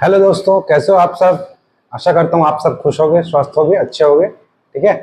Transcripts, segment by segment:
Hello दोस्तों, कैसे हो आप सब। आशा करता हूँ आप सब खुश होगे, स्वस्थ होगे, अच्छे होगे। ठीक है,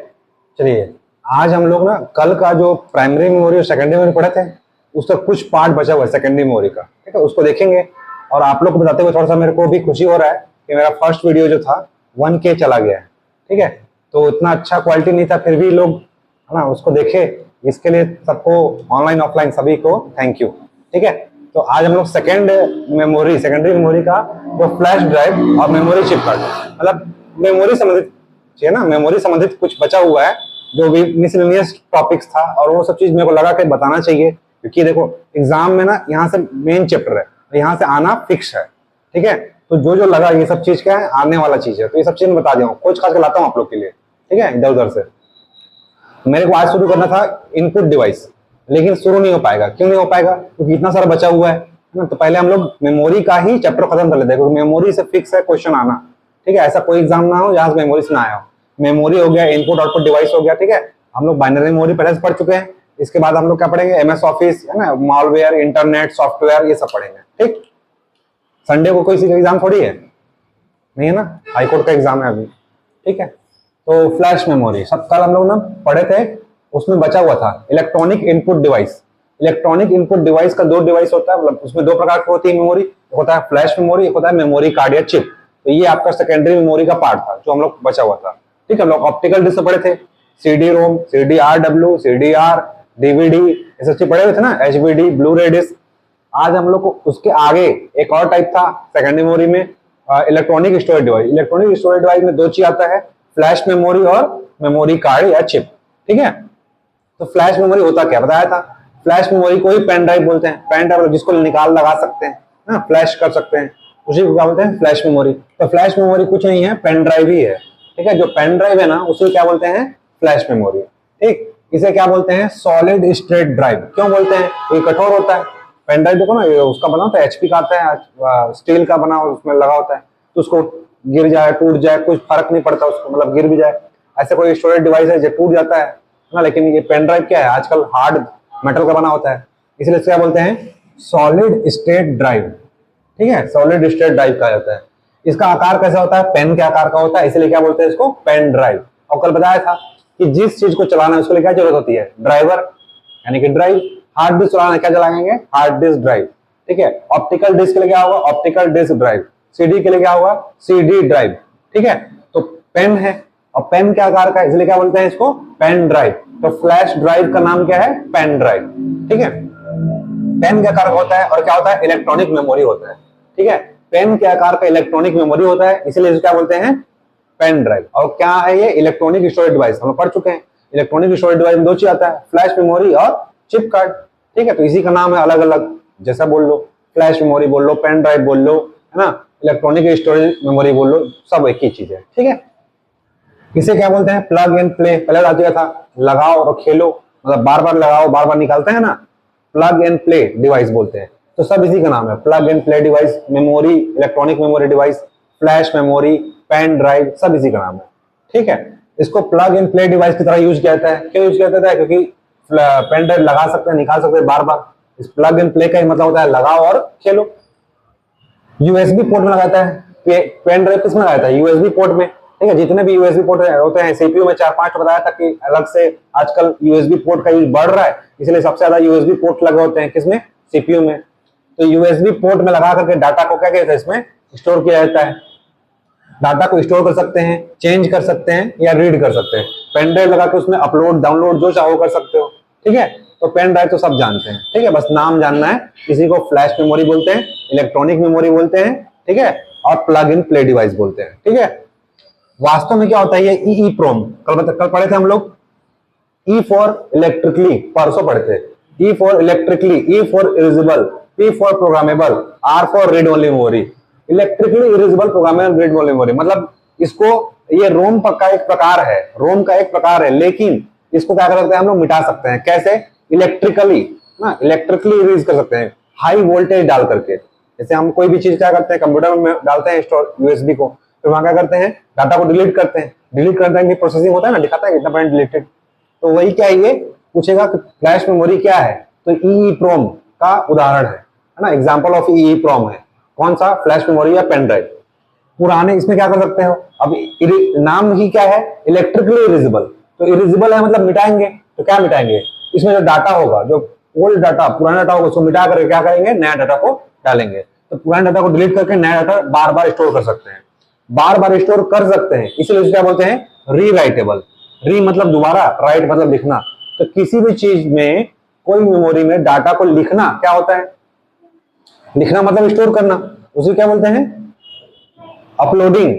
चलिए आज हम लोग ना कल का जो प्राइमरी मेमोरी और सेकेंडरी मेमोरी पढ़े थे उसका कुछ पार्ट बचा हुआ है सेकेंडरी मेमोरी का। ठीक है, उसको देखेंगे। और आप लोग को बताते हुए थोड़ा सा मेरे को भी खुशी हो रहा है कि मेरा फर्स्ट वीडियो जो था 1K चला गया है। ठीक है, तो इतना अच्छा क्वालिटी नहीं था, फिर भी लोग है ना उसको देखे। इसके लिए सबको ऑनलाइन ऑफलाइन सभी को थैंक यू। ठीक है, तो आज हम लोग सेकेंडरी मेमोरी का जो फ्लैश ड्राइव और मेमोरी चिप कार्ड मतलब मेमोरी संबंधित चाहिए ना, मेमोरी संबंधित कुछ बचा हुआ है जो भी मिसलेनियस टॉपिक्स था, और वो सब चीज मेरे को लगा कि बताना चाहिए, क्योंकि देखो एग्जाम में ना यहाँ से मेन चैप्टर है, यहाँ से आना फिक्स है। ठीक है, तो जो जो लगा ये सब चीज क्या है, आने वाला चीज है, तो ये सब चीज मैं बता दिया हूँ, खोज खास के लाता हूँ आप लोग के लिए। ठीक है, इधर उधर से मेरे को आज शुरू करना था इनपुट डिवाइस, लेकिन शुरू नहीं हो पाएगा। क्यों नहीं हो पाएगा? क्योंकि इतना सारा बचा हुआ है ना। तो पहले हम लोग मेमोरी का ही चैप्टर खत्म कर लेते हैं, क्योंकि मेमोरी से फिक्स है क्वेश्चन आना। ठीक है, ऐसा कोई एग्जाम ना हो जहां से मेमोरी से ना आया हो। मेमोरी हो गया, इनपुट आउटपुट डिवाइस हो गया। ठीक है, हम लोग बाइनरी मेमोरी पहले से पढ़ चुके हैं। इसके बाद हम लोग क्या पढ़ेंगे, MS ऑफिस है ना, मॉलवेयर, इंटरनेट, सॉफ्टवेयर, ये सब पढ़ेंगे। ठीक, संडे को कोई एग्जाम थोड़ी है, नहीं है ना, हाईकोर्ट का एग्जाम है अभी। ठीक है, तो फ्लैश मेमोरी सब कल हम लोग ना पढ़े थे, उसमें बचा हुआ था electronic input device. Electronic input device का दो डिवाइस होता है, मतलब उसमें दो प्रकार की होती है मेमोरी। एक होता है फ्लैश मेमोरी, एक होता है मेमोरी कार्ड या चिप। तो ये आपका सेकेंडरी मेमोरी का पार्ट था जो हम लोग बचा हुआ था। ठीक है, हम लोग ऑप्टिकल डिस्क पढ़े थे, CD-ROM, CDR-W, CDR, DVD, ये सब चीज पढ़े हुए थे ना, HBD, ब्लू रे डिस्क। आज हम लोग को उसके आगे एक और टाइप था सेकेंडरी मेमोरी में, electronic storage device. Electronic storage device में दो चीज आता है, फ्लैश मेमोरी और मेमोरी कार्ड या चिप। ठीक है, तो फ्लैश मेमोरी होता क्या बताया था। फ्लैश मेमोरी को ही पेन ड्राइव बोलते हैं। पेन ड्राइव जिसको निकाल लगा सकते हैं ना, फ्लैश कर सकते हैं, उसी को क्या बोलते हैं, फ्लैश मेमोरी। तो फ्लैश मेमोरी कुछ नहीं है, पेन ड्राइव ही है। ठीक है, जो पेन ड्राइव है ना उसे क्या बोलते हैं, फ्लैश मेमोरी। ठीक, इसे क्या बोलते हैं, सॉलिड स्टेट ड्राइव। क्यों बोलते हैं? ये कठोर होता है। पेन ड्राइव देखो ना, ये उसका बना होता है, HP का आता है, स्टील का बना उसमें लगा होता है, तो उसको गिर जाए टूट जाए कुछ फर्क नहीं पड़ता उसको, मतलब गिर भी जाए। ऐसे कोई स्टोरेज डिवाइस है जो टूट जाता है ना, लेकिन ये पेन ड्राइव क्या है, आजकल हार्ड मेटल का बना होता है, इसलिए क्या बोलते हैं, सॉलिड स्टेट ड्राइव। ठीक है, सॉलिड स्टेट ड्राइव कहा जाता है। इसका आकार कैसा होता है, पेन के आकार का होता है, इसलिए क्या बोलते हैं इसको, पेन ड्राइव। और कल बताया था कि जिस चीज को चलाना है उसके लिए क्या जरूरत होती है, ड्राइवर, यानी कि ड्राइव। हार्ड डिस्क चलाना क्या चलाएंगे, हार्ड डिस्क ड्राइव। ठीक है, ऑप्टिकल डिस्क के लिए क्या होगा, ऑप्टिकल डिस्क ड्राइव। CD के लिए क्या होगा, CD ड्राइव। ठीक है, तो पेन है और पेन के आकार का, इसलिए क्या बोलते हैं इसको, पेन ड्राइव। तो फ्लैश ड्राइव का नाम क्या है, पेन ड्राइव। ठीक है, पेन के आकार का होता है और क्या होता है, इलेक्ट्रॉनिक मेमोरी होता है। ठीक है, पेन के आकार का इलेक्ट्रॉनिक मेमोरी होता है, इसलिए इसे क्या बोलते हैं, पेन ड्राइव। और क्या है ये, इलेक्ट्रॉनिक स्टोरेज डिवाइस। हम लोग पढ़ चुके हैं इलेक्ट्रॉनिक स्टोरेज डिवाइस में दो चीज आता है, फ्लैश मेमोरी और चिप कार्ड। ठीक है, तो इसी का नाम है अलग अलग, जैसा बोल लो, फ्लैश मेमोरी बोल लो, पेन ड्राइव बोल लो, है ना, इलेक्ट्रॉनिक स्टोरेज मेमोरी बोल लो, सब एक ही चीज है। ठीक है, इसे क्या बोलते हैं, प्लग एंड प्ले। पहले आ गया था लगाओ और खेलो, मतलब बार बार लगाओ बार बार निकालते हैं ना, प्लग एंड प्ले डिवाइस बोलते हैं। तो सब इसी का नाम है, plug and play device, memory, electronic memory device, flash memory, pen drive, सब इसी का नाम है। ठीक है, इसको प्लग एंड प्ले डिवाइस की तरह यूज किया जाता है। क्यों यूज किया जाता है? क्योंकि पेन ड्राइव लगा सकते हैं, निकाल सकते हैं बार बार। इस प्लग एंड प्ले का ही मतलब होता है लगाओ और खेलो। USB पोर्ट में लगाता है, पेन ड्राइव किसमें लगाता है, USB पोर्ट में। ठीक है, जितने भी USB पोर्ट होते हैं, CPU में 4-5 बताया था कि अलग से आजकल USB पोर्ट का यूज बढ़ रहा है, इसलिए सबसे ज्यादा USB पोर्ट लगे होते हैं किसमें, CPU में। तो USB पोर्ट में लगा करके डाटा को क्या कहते हैं, इसमें स्टोर किया जाता है। डाटा को स्टोर कर सकते हैं, चेंज कर सकते हैं या रीड कर सकते हैं। पेन ड्राइव लगा के उसमें अपलोड डाउनलोड जो चाहो कर सकते हो। ठीक है, तो पेन ड्राइव तो सब जानते हैं। ठीक है, बस नाम जानना है। इसी को फ्लैश मेमोरी बोलते हैं, इलेक्ट्रॉनिक मेमोरी बोलते हैं। ठीक है, और प्लग इन प्ले डिवाइस बोलते हैं। ठीक है, वास्तव में क्या होता है ये EEPROM, कल पढ़े थे हम लोग। E फॉर इलेक्ट्रिकली, परसों पढ़े थे। E for electrically, E for erasable, P for programmable, R for read only memory. Electrically erasable programmable read only memory, मतलब इसको, ये रोम का एक प्रकार है, रोम का एक प्रकार है, लेकिन इसको क्या कर सकते हैं हम लोग, मिटा सकते हैं। कैसे? इलेक्ट्रिकली ना, इलेक्ट्रिकली इरेज कर सकते हैं, हाई वोल्टेज डाल करके। जैसे हम कोई भी चीज क्या करते हैं, कंप्यूटर में डालते हैं स्टोर USB को, तो वहां क्या करते हैं, डाटा को डिलीट करते हैं। डिलीट करने में प्रोसेसिंग होता है ना, दिखाता है कितना परसेंट डिलीटेड। तो वही क्या है, ये पूछेगा कि फ्लैश मेमोरी क्या है, तो EEPROM का उदाहरण है ना, एग्जांपल ऑफ EEPROM है। कौन सा, फ्लैश मेमोरी या पेन ड्राइव। पुराने इसमें क्या कर सकते हो, अब नाम ही क्या है, इलेक्ट्रिकली इरेजेबल, तो इरेजेबल है मतलब मिटाएंगे, तो क्या मिटाएंगे, इसमें जो डाटा होगा, जो ओल्ड डाटा पुराना डाटा होगा उसको मिटा करके क्या करेंगे, नया डाटा को डालेंगे। तो पुराने डाटा को डिलीट करके नया डाटा बार बार स्टोर कर सकते हैं, बार बार स्टोर कर सकते हैं, इसलिए क्या बोलते हैं, रीराइटेबल। री मतलब दोबारा, राइट मतलब लिखना। तो किसी भी चीज में, कोई मेमोरी में डाटा को लिखना क्या होता है, लिखना मतलब स्टोर करना, उसे क्या बोलते हैं, अपलोडिंग।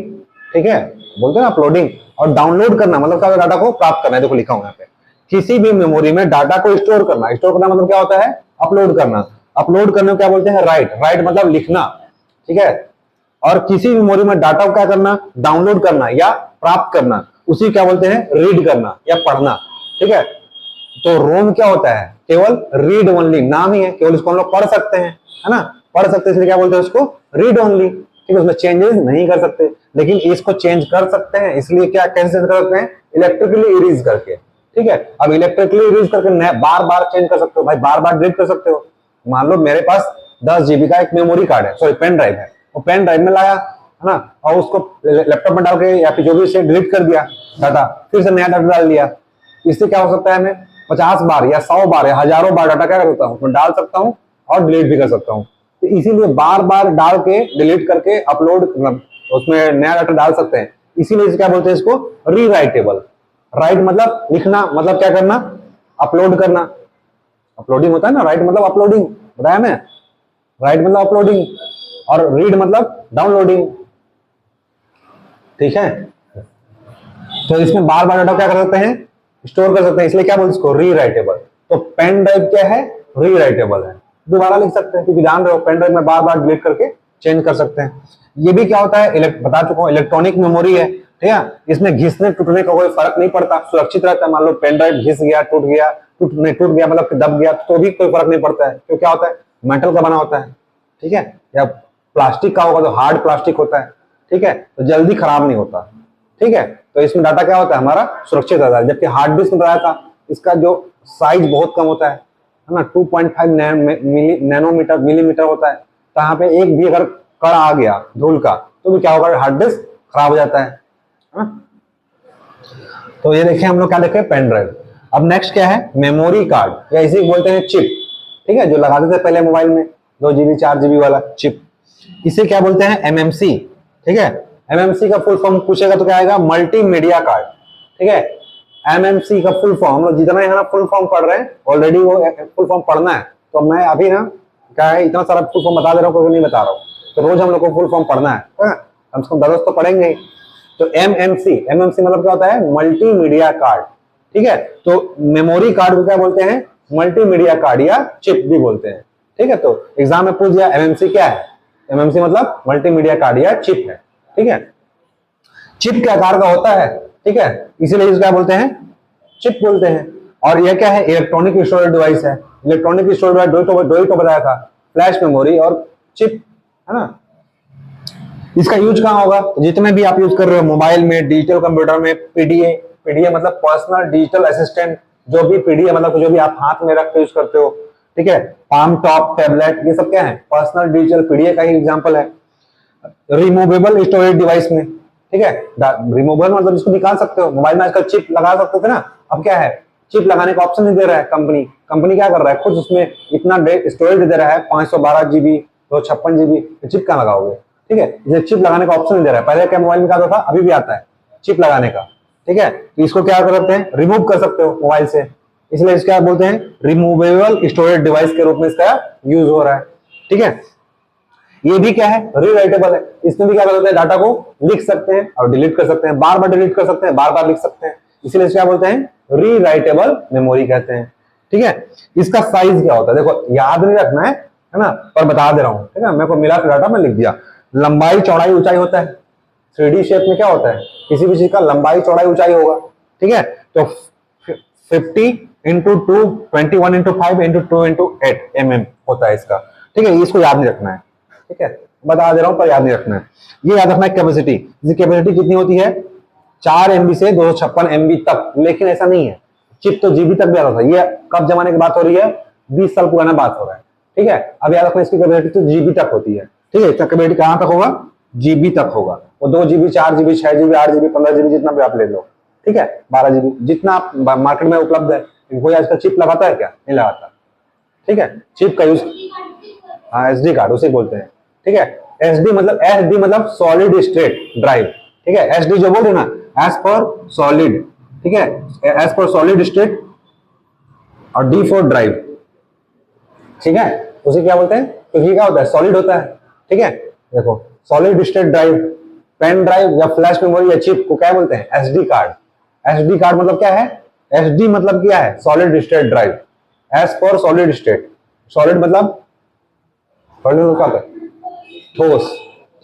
ठीक है, बोलते हैं ना अपलोडिंग। और डाउनलोड करना मतलब क्या, डाटा को प्राप्त करना है, देखो लिखा हूं यहाँ पे, किसी भी मेमोरी में डाटा को स्टोर करना, स्टोर करना मतलब क्या होता है, अपलोड करना। अपलोड करने को क्या बोलते हैं, राइट, राइट मतलब लिखना। ठीक है, और किसी मेमोरी में डाटा को क्या करना, डाउनलोड करना या प्राप्त करना, उसी क्या बोलते हैं, रीड करना या पढ़ना। ठीक है, तो रोम क्या होता है, केवल रीड ओनली, नाम ही है, केवल इसको हम लोग पढ़ सकते हैं, है ना, पढ़ सकते हैं, इसलिए क्या बोलते हैं उसको, रीड ओनली। ठीक है, उसमें चेंजेस नहीं कर सकते, लेकिन इसको चेंज कर सकते हैं, इसलिए क्या कैसे चेंज कर सकते हैं, इलेक्ट्रिकली इरेज करके। ठीक है, अब इलेक्ट्रिकली इरेज करके बार बार चेंज कर सकते हो भाई, बार बार डिलीट कर सकते हो। मान लो मेरे पास 10 GB का एक मेमोरी कार्ड है, सॉरी पेन ड्राइव है, वो पेन ड्राइव में लाया, है ना, और उसको लैपटॉप में डाल के या फिर जो भी से डिलीट कर दिया डाटा, फिर से नया डाटा डाल दिया। इससे क्या हो सकता है, मैं 50 बार या 100 बार या हजारों बार डाटा क्या कर सकता हूँ, मैं डाल सकता हूँ और डिलीट भी कर सकता हूँ। तो इसीलिए बार बार डाल के डिलीट करके अपलोड, उसमें नया डाटा डाल सकते हैं, इसीलिए क्या बोलते हैं इसको, रीराइटेबल। राइट मतलब लिखना, मतलब क्या करना, अपलोड करना, अपलोडिंग होता है ना, राइट मतलब अपलोडिंग, बताया मैं, राइट मतलब अपलोडिंग, और रीड मतलब डाउनलोडिंग। ठीक है, तो इसमें बार बार डाटा क्या कर सकते हैं, स्टोर कर सकते हैं, इसलिए क्या बोलते हैं इसको, रीराइटेबल। तो पेन ड्राइव क्या है, रीराइटेबल है, दोबारा लिख सकते हैं, क्योंकि जान रहे हो पेन ड्राइव में बार बार डिलीट करके चेंज कर सकते हैं। ये भी क्या होता है, बता चुका हूं, इलेक्ट्रॉनिक मेमोरी है। ठीक है, इसमें घिसने टूटने का कोई फर्क नहीं पड़ता, सुरक्षित रहता है। मान लो पेन ड्राइव घिस गया, टूट गया, टूट गया मतलब दब गया, तो भी कोई फर्क नहीं पड़ता है, क्यों, क्या होता है, मेटल का बना होता है। ठीक है, या प्लास्टिक का होगा तो हार्ड प्लास्टिक होता है। ठीक है, तो जल्दी खराब नहीं होता। ठीक है, तो इसमें डाटा क्या होता है, हमारा सुरक्षित रहता है। जबकि हार्ड डिस्क में बताया था, इसका जो साइज बहुत कम होता है ना, 2.5 नैनोमीटर मिलीमीटर होता है। तो यहाँ पे एक भी अगर कण आ गया धूल का, तो भी क्या होगा, हार्ड डिस्क खराब हो जाता है। तो ये देखिए हम लोग क्या देखे, पेन ड्राइव। अब नेक्स्ट क्या है, मेमोरी कार्ड, या इसी बोलते हैं चिप। ठीक है, जो लगाते थे पहले मोबाइल में 2 GB 4 GB वाला चिप, इसे क्या बोलते हैं, एमएमसी। ठीक है, एमएमसी का फुल फॉर्म पूछेगा तो क्या आएगा, मल्टीमीडिया कार्ड। ठीक है, एमएमसी का फुल फॉर्म, हम लोग जितना यहाँ फुल फॉर्म पढ़ रहे हैं ऑलरेडी, वो फुल फॉर्म पढ़ना है, तो मैं अभी ना क्या है, इतना सारा फुल फॉर्म बता दे रहा हूँ, क्योंकि नहीं बता रहा हूँ, तो रोज हम लोग को फुल फॉर्म पढ़ना है, कम से कम 10 तो पढ़ेंगे ही। तो एमएमसी, एमएमसी मतलब क्या होता है, मल्टीमीडिया कार्ड। ठीक है, तो मेमोरी कार्ड को क्या बोलते हैं, मल्टीमीडिया कार्ड या चिप भी बोलते हैं। ठीक है, तो एग्जाम में पूछ दिया एमएमसी क्या है, एमएमसी मतलब मल्टीमीडिया कार्ड या चिप है। ठीक है, चिप के आकार का होता है। ठीक है, इसीलिए इसको क्या बोलते हैं, चिप बोलते हैं। और यह क्या है, इलेक्ट्रॉनिक स्टोरेज डिवाइस है। इलेक्ट्रॉनिक स्टोरेज डिवाइस दो ही तो बताया था, फ्लैश मेमोरी और चिप, है ना। इसका यूज कहाँ होगा, जितने भी आप यूज कर रहे हो मोबाइल में, डिजिटल कंप्यूटर में, पीडीए, पीडीए मतलब पर्सनल डिजिटल असिस्टेंट, जो भी पीडीए मतलब जो भी आप हाथ में रख के यूज करते हो। ठीक है, पाम टॉप, टैबलेट, ये सब क्या है, पर्सनल डिजिटल पीडीए का ही एग्जांपल है। रिमूवेबल स्टोरेज डिवाइस में, ठीक है, रिमूवेबल मतलब इसको निकाल सकते हो। मोबाइल में आजकल चिप लगा सकते थे ना, अब क्या है, चिप लगाने का ऑप्शन नहीं दे रहा है कंपनी। कंपनी क्या कर रहा है, खुद उसमें इतना स्टोरेज दे रहा है, 512 GB, 256 GB, चिप कहाँ लगाओगे। ठीक है, इसे चिप लगाने का ऑप्शन नहीं दे रहा है। पहले क्या मोबाइल में क्या था, अभी भी आता है चिप लगाने का। ठीक है, तो इसको क्या कर सकते हैं, रिमूव कर सकते हो मोबाइल से, इसलिए इसको क्या बोलते हैं, रिमूवेबल स्टोरेज डिवाइस के रूप में इसका यूज हो रहा है। ठीक है, ये भी क्या है, रीराइटेबल है। इसमें भी क्या कर सकते हैं, डाटा को लिख सकते हैं और डिलीट कर सकते हैं, बार बार डिलीट कर सकते हैं, बार बार लिख सकते हैं, इसीलिए क्या बोलते हैं, रीराइटेबल मेमोरी कहते हैं। ठीक है, इसका साइज क्या होता है, देखो याद नहीं रखना है ना, पर बता दे रहा हूं। ठीक है, मेरे को मिला तो डाटा मैं लिख दिया। लंबाई चौड़ाई ऊंचाई होता है, 3D शेप में क्या होता है, किसी भी चीज का लंबाई चौड़ाई ऊंचाई होगा। ठीक है, तो 50 into 2, 21 into 5 into 2 into 8 mm होता है इसका। ठीक है, इसको याद नहीं रखना है। ठीक है, बता दे रहा हूं पर याद नहीं रखना है। ये याद रखना है कैपेसिटी, इसकी कैपेसिटी कितनी होती है, 4 MB से 256 MB तक। लेकिन ऐसा नहीं है, चिप तो जीबी तक भी आता था। ये कब जमाने की बात हो रही है, 20 साल पुराना बात हो रहा है। ठीक है, अब याद रखना इसकी कैपेसिटी तो जीबी तक होती है। ठीक है, इसका कैपेसिटी कहां तक होगा, जीबी तक होगा। वो 2 GB 4 GB 6 GB 8 GB 15 GB जितना भी आप ले लो, ठीक है, 12 GB जितना आप मार्केट में उपलब्ध है। कोई आजकल चिप लगाता है क्या? नहीं लगाता, ठीक है। चिप का यूज, हाँ SD कार्ड उसे बोलते हैं, ठीक है। SD मतलब सॉलिड स्टेट ड्राइव, ठीक है। SD जो बोल रहे ना, एज पर सॉलिड, ठीक है, एज पर सॉलिड स्टेट, और D फॉर ड्राइव, ठीक है। उसे क्या बोलते हैं? क्योंकि क्या होता है, सॉलिड होता है, ठीक है। देखो solid state drive, pen drive या फ्लैश मेमोरी या चिप को क्या बोलते हैं? SD card. SD कार्ड मतलब क्या है? SD मतलब क्या है? सॉलिड स्टेट ड्राइव, एज पर सॉलिड स्टेट। सॉलिड मतलब क्या होता है? ठोस,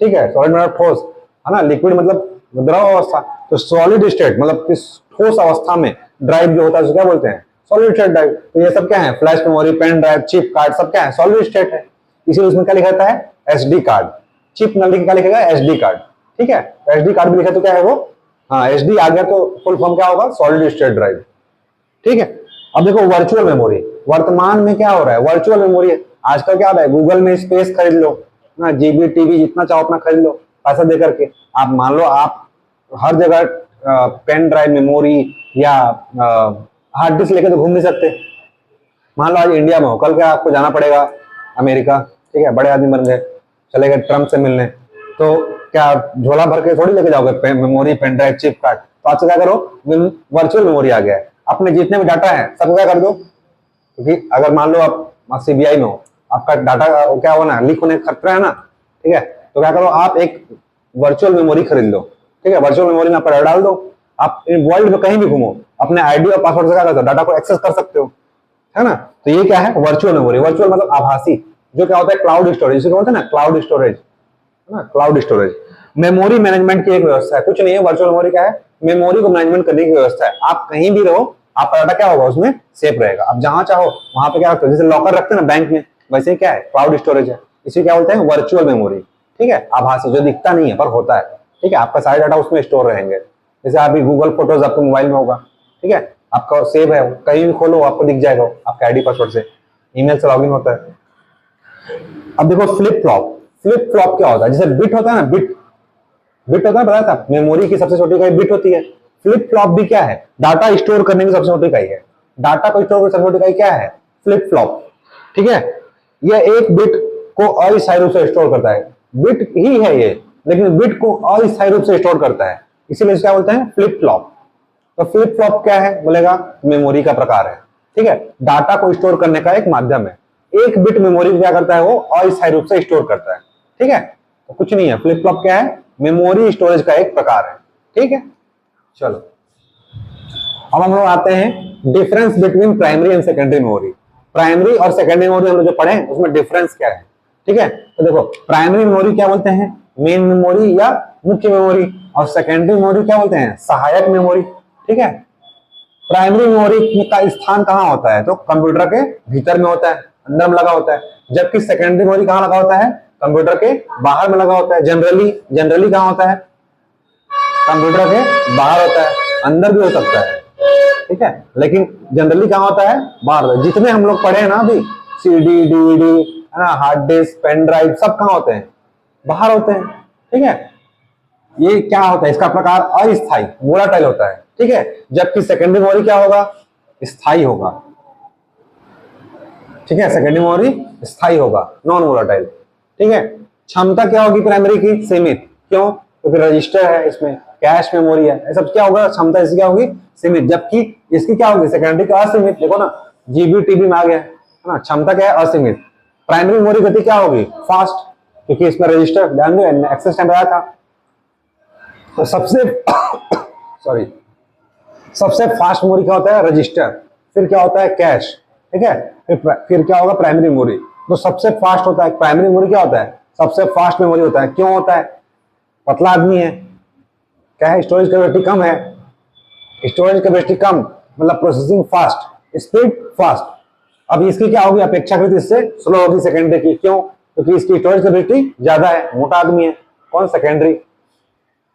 ठीक है। सॉलिड मतलब ठोस है ना, लिक्विड मतलब द्रव अवस्था। तो सॉलिड स्टेट मतलब किस ठोस अवस्था में ड्राइव जो होता है उसे क्या बोलते हैं? Solid state drive. तो ये सब क्या है? Flash memory, pen drive, chip card, सब क्या है? सॉलिड स्टेट है। इसीलिए उसमें क्या लिखा रहता है? SD card. चिप न लिख क्या लिखेगा? SD कार्ड, ठीक है। SD कार्ड भी लिखा तो क्या है वो? हाँ SD आ गया तो फुल फॉर्म क्या होगा? सॉलिड स्टेट ड्राइव, ठीक है। अब देखो वर्चुअल मेमोरी, वर्तमान में क्या हो रहा है? वर्चुअल मेमोरी आजकल क्या हो रहा है? गूगल में स्पेस खरीद लो ना, GB TB जितना चाहो अपना खरीद लो पैसा दे करके। आप मान लो आप हर जगह पेन ड्राइव, मेमोरी या हार्ड डिस्क लेके तो घूम नहीं सकते। मान लो आज इंडिया में हो, कल क्या आपको जाना पड़ेगा अमेरिका, ठीक है, बड़े आदमी बन गए, चले गए ट्रम्प से मिलने, तो क्या झोला भर के थोड़ी लेके जाओगे memory, pen drive, chip card? तो आज क्या करो, वर्चुअल मेमोरी आ गया है। अपने जितने भी डाटा है सबको क्या कर दो, क्योंकि अगर मान लो आप CBI में हो, आपका डाटा क्या हो ना, लीक होने का खतरा है ना, ठीक है। तो क्या करो, आप एक वर्चुअल मेमोरी खरीद लो, ठीक है। वर्चुअल मेमोरी में आप डाल दो, आप वर्ल्ड में कहीं भी घूमो, अपने ID और पासवर्ड से क्या करते हो? डाटा को एक्सेस कर सकते हो, है ना। तो ये क्या है? Virtual memory. वर्चुअल मतलब आभासी, जो क्या होता है? क्लाउड स्टोरेज, जिसे बोलते हैं ना क्लाउड स्टोरेज, है ना, क्लाउड स्टोरेज। मेमोरी मैनेजमेंट की एक व्यवस्था है, कुछ नहीं है। वर्चुअल मेमोरी क्या है? मेमोरी को मैनेजमेंट करने की व्यवस्था है। आप कहीं भी रहो, आपका डाटा क्या होगा? उसमें सेफ रहेगा। आप जहां चाहो वहां पे क्या रखते हो? जैसे लॉकर रखते हैं ना बैंक में, वैसे ही क्या है? क्लाउड स्टोरेज है। इसे क्या बोलते हैं? वर्चुअल मेमोरी, ठीक है। आभासी, जो दिखता नहीं है पर होता है, ठीक है। आपका सारे डाटा उसमें स्टोर रहेंगे। जैसे अभी गूगल फोटोज आपके मोबाइल में होगा, ठीक है, आपका सेव है, कहीं भी खोलो आपको दिख जाएगा आपके ID पासवर्ड से, ईमेल से लॉगिन होता है। अब देखो फ्लिप फ्लॉप। फ्लिप फ्लॉप क्या होता है? जैसे बिट होता है ना, बिट होता है, बताया था, मेमोरी की सबसे छोटी इकाई बिट होती है। फ्लिप फ्लॉप भी क्या है? डाटा स्टोर करने की सबसे छोटी इकाई है। डाटा को स्टोर करने की सबसे छोटी इकाई क्या है? फ्लिप फ्लॉप, ठीक है। यह एक बिट को अस्थायी रूप से स्टोर करता है। बिट ही है ये, लेकिन बिट को अस्थायी रूप से स्टोर करता है, इसीलिए क्या बोलते हैं? Flip flop. तो फ्लिप फ्लॉप क्या है बोलेगा? मेमोरी का प्रकार है, ठीक है। डाटा को स्टोर करने का एक माध्यम है। एक बिट मेमोरी को क्या करता है? वो अस्थायी रूप से स्टोर करता है, ठीक है। तो कुछ नहीं है, फ्लिप फ्लॉप क्या है? मेमोरी स्टोरेज का एक प्रकार है, ठीक है। चलो अब हम लोग आते हैं difference between primary and secondary memory. Primary और सेकेंडरी मेमोरी हम लोग जो पढ़े उसमें डिफरेंस क्या है, ठीक है। तो देखो प्राइमरी मेमोरी क्या बोलते हैं? मेन मेमोरी या मुख्य मेमोरी। और सेकेंडरी मेमोरी क्या बोलते हैं? सहायक मेमोरी, ठीक है। प्राइमरी मेमोरी का स्थान कहाँ होता है? तो कंप्यूटर के भीतर में होता है, अंदर में लगा होता है। जबकि सेकेंडरी मेमोरी कहाँ लगा होता है? कंप्यूटर के बाहर में लगा होता है। जनरली कहाँ होता है? कंप्यूटर के बाहर होता है, अंदर भी हो सकता है, ठीक है, लेकिन जनरली कहाँ होता है? बाहर। जितने हम लोग पढ़े हैं ना अभी, CD DVD है ना, हार्ड डिस्क, पेन ड्राइव, सब कहाँ होते हैं? बाहर होते हैं, ठीक है। ये क्या होता है? इसका प्रकार अस्थायी, वोलाटाइल होता है, ठीक है। जबकि सेकेंडरी मेमोरी क्या होगा? स्थायी होगा, ठीक है। सेकेंडरी मेमोरी स्थायी होगा, नॉन वोलाटाइल, ठीक है। क्षमता क्या होगी प्राइमरी की? सीमित। क्यों? क्योंकि रजिस्टर है, इसमें कैश मेमोरी है, सब क्या होगा? क्षमता इसकी क्या होगी? सीमित। जबकि इसकी क्या होगी? सेकेंडरी का असीमित। देखो ना, GB TB में आ गया है ना, क्षमता क्या है? असीमित। प्राइमरी मेमोरी गति क्या होगी? फास्ट, क्योंकि इसमें रजिस्टर, ध्यान दो, एक्सेस टाइम बताया था। तो सबसे सॉरी, सबसे फास्ट मेमोरी क्या होता है? रजिस्टर। फिर क्या होता है? कैश, ठीक है। फिर क्या होगा? Primary memory. तो सबसे फास्ट होता है प्राइमरी मेमोरी। क्या होता है? सबसे फास्ट मेमोरी होता है। क्यों होता है? पतला आदमी है, क्या है? स्टोरेज कैपेसिटी कम है। स्टोरेज कैपेसिटी कम मतलब प्रोसेसिंग फास्ट, स्पीड फास्ट। अब इसकी क्या होगी? अपेक्षाकृत इससे स्लो होगी सेकेंडरी की। क्यों? क्योंकि इसकी स्टोरेज कैपेसिटी ज्यादा है, मोटा आदमी है। कौन? सेकेंडरी।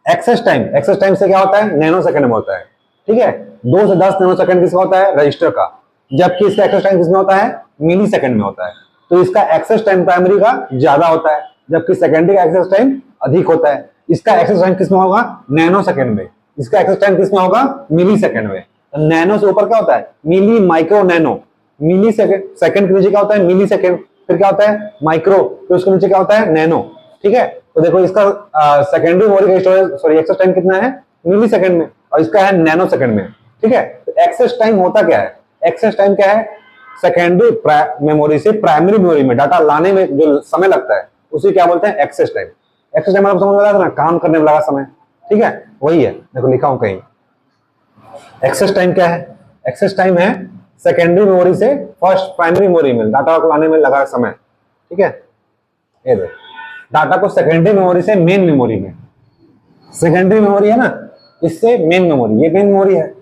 एक्सेस टाइम से क्या होता है? नैनो सेकंड में होता है, ठीक है। 2 से 10 नैनो सेकंड किसका होता है? रजिस्टर का। जबकि इसका एक्सेस टाइम किसमें होता है? मिली सेकंड में होता है। तो इसका एक्सेस टाइम प्राइमरी का ज्यादा होता है, जबकि सेकेंडरी का एक्सेस टाइम अधिक होता है। इसका एक्सेस टाइम किसमें होगा? नैनो सेकंड में। इसका एक्सेस टाइम किसमें होगा? मिली सेकंड में। तो नैनो से ऊपर क्या होता है? मिली, माइक्रो, नैनो। मिली सेकंड, सेकंड के नीचे क्या होता है? मिली सेकंड। फिर क्या होता है? माइक्रो। फिर उसके नीचे क्या होता है? नैनो। ठीक है, तो देखो इसका सेकेंडरी मेमोरी का स्टोरेज सॉरी एक्सेस टाइम कितना है? मिली सेकंड में, और इसका है नैनो सेकंड में। ठीक है, तो एक्सेस टाइम होता क्या है? एक्सेस टाइम क्या है? सेकेंडरी मेमोरी से प्राइमरी मेमोरी में डाटा लाने में जो समय लगता है उसे क्या बोलते हैं? Access time. एक्सेस टाइम आपको समझ में आया था ना, काम करने में लगा समय। ठीक है, वही है, देखो लिखा हूं कहीं। एक्सेस टाइम क्या है? एक्सेस टाइम है सेकेंडरी मेमोरी से फर्स्ट प्राइमरी मेमोरी में डाटा को लाने में लगा समय। ठीक है, ये देखो, डाटा को सेकेंडरी मेमोरी से मेन मेमोरी में, सेकेंडरी मेमोरी है ना, इससे मेन मेमोरी, ये मेन मेमोरी है,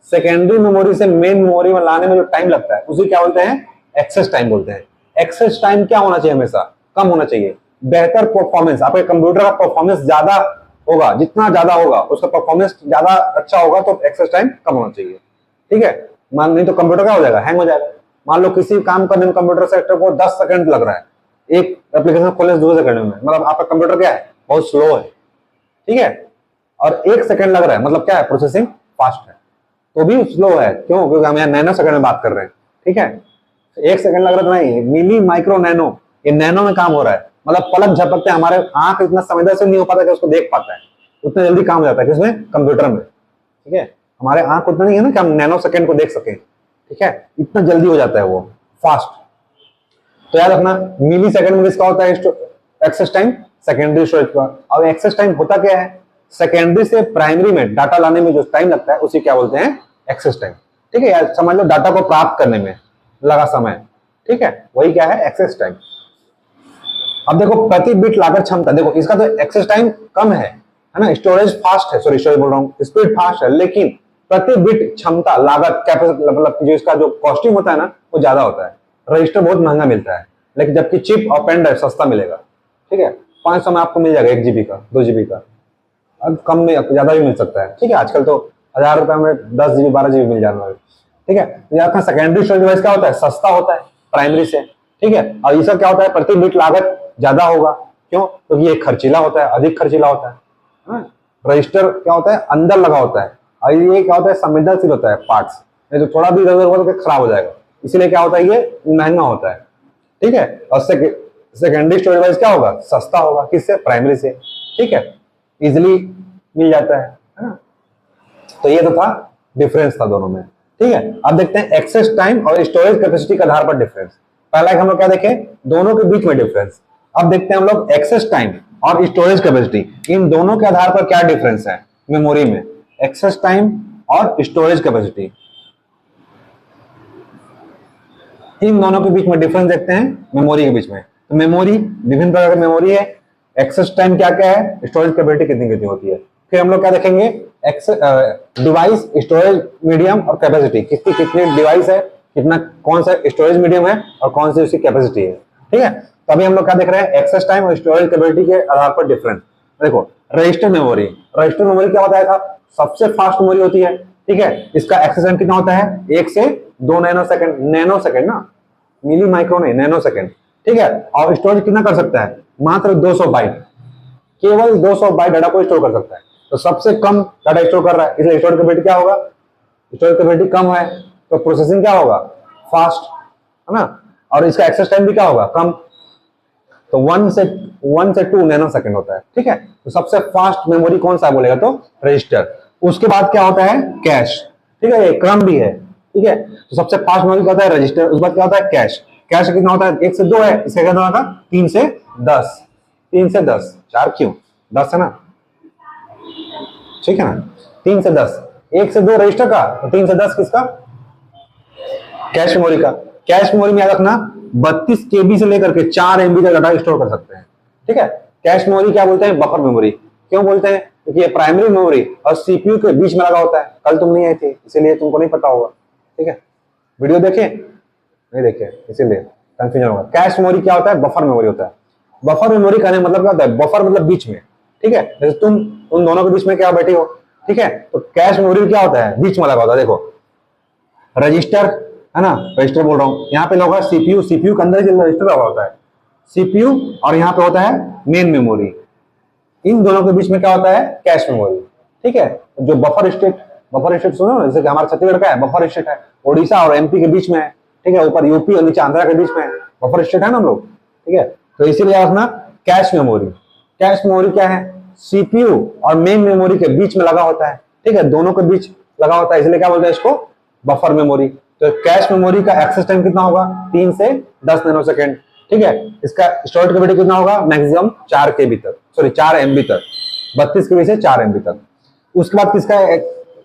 सेकेंडरी मेमोरी से मेन मेमोरी में लाने में जो टाइम लगता है उसे क्या बोलते हैं? एक्सेस टाइम बोलते हैं। एक्सेस टाइम क्या होना चाहिए? हमेशा कम होना चाहिए। बेहतर परफॉर्मेंस, आपके कंप्यूटर का परफॉर्मेंस ज्यादा होगा, जितना ज्यादा होगा उसका परफॉर्मेंस ज्यादा अच्छा होगा, तो एक्सेस टाइम कम होना चाहिए। ठीक है, मान नहीं तो कंप्यूटर क्या हो जाएगा? हैंग हो जाएगा। मान लो किसी काम करने में कंप्यूटर सेक्टर को 10 सेकंड लग रहा है, एक एप्लीकेशन खोलने से दूसरे सेकंड में, मतलब आपका कंप्यूटर क्या है? बहुत स्लो है। ठीक है, और 1 सेकंड लग रहा है, मतलब क्या है? प्रोसेसिंग फास्ट है, तो भी स्लो है। क्यों? क्योंकि हम यहाँ नैनो सेकंड में बात कर रहे हैं। ठीक है, 1 सेकंड लग रहा है नहीं, मिली, माइक्रो, नैनो, ये नैनो में काम हो रहा है। मतलब पलक झपकते हमारे आंख इतना संवेदनशील नहीं हो पाता कि उसको देख पाता है, उतना जल्दी काम हो जाता है किसमें? कंप्यूटर में। ठीक है, हमारे आंख उतना नहीं है ना कि हम नैनो सेकंड को देख सके। ठीक है, इतना जल्दी हो जाता है वो, फास्ट। तो याद रखना, मिली सेकंड में किसका होता है एक्सेस टाइम? सेकेंडरी स्टोरेज का। अब एक्सेस टाइम होता क्या है? सेकेंडरी से प्राइमरी में डाटा लाने में जो टाइम लगता है उसे क्या बोलते हैं? Access time. ठीक है यार, समझ लो डाटा को प्राप्त करने में लगा समय। ठीक है, वही क्या है? Access time. अब देखो प्रति बिट लागत क्षमता, देखो इसका तो एक्सेस टाइम कम है ना, स्टोरेज फास्ट है, सॉरी स्टोरेज बोल रहा हूँ, स्पीड फास्ट है, लेकिन प्रति बिट क्षमता लागत कैपेसिटी, मतलब जो इसका जो कॉस्टिंग होता है ना वो ज्यादा होता है। रजिस्टर बहुत महंगा मिलता है, लेकिन जबकि चिप और पेन ड्राइव सस्ता मिलेगा। ठीक है, 500 में आपको मिल जाएगा 1 GB का, 2 GB का, अब कम में ज्यादा भी मिल सकता है। ठीक है, आजकल तो 1000 रुपए में 10 GB 12 GB मिल जाना है। ठीक है, तो सेकेंडरी स्टोरेज डिवाइस क्या होता है? सस्ता होता है प्राइमरी से। ठीक है, और ये सब क्या होता है? प्रति बिट लागत ज्यादा होगा। क्यों? क्योंकि ये खर्चीला होता है, अधिक खर्चीला होता है। रजिस्टर क्या होता है? अंदर लगा होता है, और ये क्या होता है? संवेदनशील होता है पार्ट्स, नहीं तो थोड़ा भी इधर उधर होगा तो खराब हो जाएगा, इसीलिए क्या होता है? ये महंगा होता है। ठीक है, और सेकेंडरी स्टोरेज डिवाइस क्या होगा? सस्ता होगा, किससे? प्राइमरी से। ठीक है, इजिली मिल जाता है ना। तो ये तो था डिफरेंस था दोनों में। ठीक है, अब देखते हैं एक्सेस टाइम और स्टोरेज कैपेसिटी के आधार पर डिफरेंस। पहला हम लोग क्या देखे? दोनों के बीच में डिफरेंस। अब देखते हैं हम लोग एक्सेस टाइम और स्टोरेज कैपेसिटी, इन दोनों के आधार पर क्या डिफरेंस है मेमोरी में। एक्सेस टाइम और स्टोरेज कैपेसिटी, इन दोनों के बीच में डिफरेंस देखते हैं मेमोरी के बीच में। तो मेमोरी, विभिन्न प्रकार की मेमोरी है। एक्सेस टाइम क्या क्या है? स्टोरेज कैपेसिटी कितनी कितनी होती है। फिर हम लोग क्या देखेंगे? डिवाइस, स्टोरेज मीडियम और कैपेसिटी, कितनी कितनी डिवाइस है, कितना कौन सा स्टोरेज मीडियम है और कौन सी उसकी कैपेसिटी है। ठीक है, तो अभी हम लोग क्या देख रहे हैं? एक्सेस टाइम और स्टोरेज कैपेसिटी के आधार पर डिफरेंस। देखो रजिस्टर मेमोरी, रजिस्टर मेमोरी क्या होता है? सबसे फास्ट मेमोरी होती है। ठीक है, इसका एक्सेस टाइम कितना होता है? 1 से 2 नैनो सेकंड, नैनो सेकंड ना, मिली माइक्रो नहीं, नैनो सेकंड। ठीक है, और स्टोरेज कितना कर सकता है? मात्र 200 बाइट, केवल 200 बाइट डाटा को स्टोर कर सकता है। तो सबसे कम डाटा स्टोर कर रहा है, इसलिए स्टोरेज कैपेसिटी क्या होगा? स्टोरेज कैपेसिटी कम है, तो प्रोसेसिंग क्या होगा? फास्ट, है ना, और इसका एक्सेस टाइम भी क्या होगा? कम। तो 1 से 2 नैनो सेकंड होता है। ठीक है, तो सबसे फास्ट मेमोरी कौन सा बोलेगा? तो रजिस्टर। उसके बाद क्या होता है? कैश। ठीक है, ये क्रम भी है। ठीक है, तो सबसे फास्ट मेमोरी क्या होता है? रजिस्टर। उसके बाद क्या होता है? कैश। कैश कितना होता है? 1 से 2 है, इसका कितना होगा? 3 से 10, 3 से 10, 4 क्यों? 10 है ना। ठीक है ना, 3 से 10, 1 से 2 रजिस्टर का, तो 3 से 10 किसका? कैश मेमोरी का। कैश मेमोरी में याद रखना 32 KB से लेकर के 4 MB का डाटा स्टोर कर सकते हैं। ठीक है, कैश मेमोरी क्या बोलते हैं? Buffer memory. क्यों बोलते हैं? क्योंकि ये प्राइमरी मेमोरी और सीपीयू के बीच में लगा होता है। कल तुम नहीं आई थी, इसीलिए तुमको नहीं पता होगा। ठीक है, वीडियो देखे नहीं देखे, इसीलिए कंफ्यूजन होगा। कैश मेमोरी क्या होता है? बफर मेमोरी होता है। बफर मेमोरी का मतलब क्या होता है? बफर मतलब बीच में। ठीक है, जैसे तुम उन दोनों के बीच में क्या बैठे हो। ठीक है, तो कैश मेमोरी क्या होता है? बीच में लगा होता है। देखो रजिस्टर है ना, रजिस्टर बोल रहा हूं, यहाँ पे लगा सीपीयू, सीपीयू के अंदर ही रजिस्टर लगा होता है, सीपीयू, और यहाँ पे होता है मेन मेमोरी। इन दोनों के बीच में क्या होता है, कैश मेमोरी। ठीक है, जो बफर स्टेट सुनो ना, जैसे कि हमारा छत्तीसगढ़ का है बफर स्टेट है, उड़ीसा और एमपी के बीच में है। ठीक है, ऊपर यूपी और नीचे आंध्रा के बीच में है, बफर स्टेट है ना हम लोग। ठीक है, तो इसीलिए रखना कैश मेमोरी। कैश मेमोरी क्या है, सीपीयू और मेन मेमोरी के बीच में लगा होता है। ठीक है, दोनों के बीच लगा होता है, इसलिए क्या बोलते हैं इसको, बफर मेमोरी। तो कैश मेमोरी का एक्सेस टाइम कितना होगा, 3 से 10 नैनोसेकंड। ठीक है, इसका स्टोरेज कैपेसिटी कितना होगा, मैक्सिमम 4 KB तक, सॉरी 4 MB तक, 32 KB से 4 MB तक। उसके बाद किसका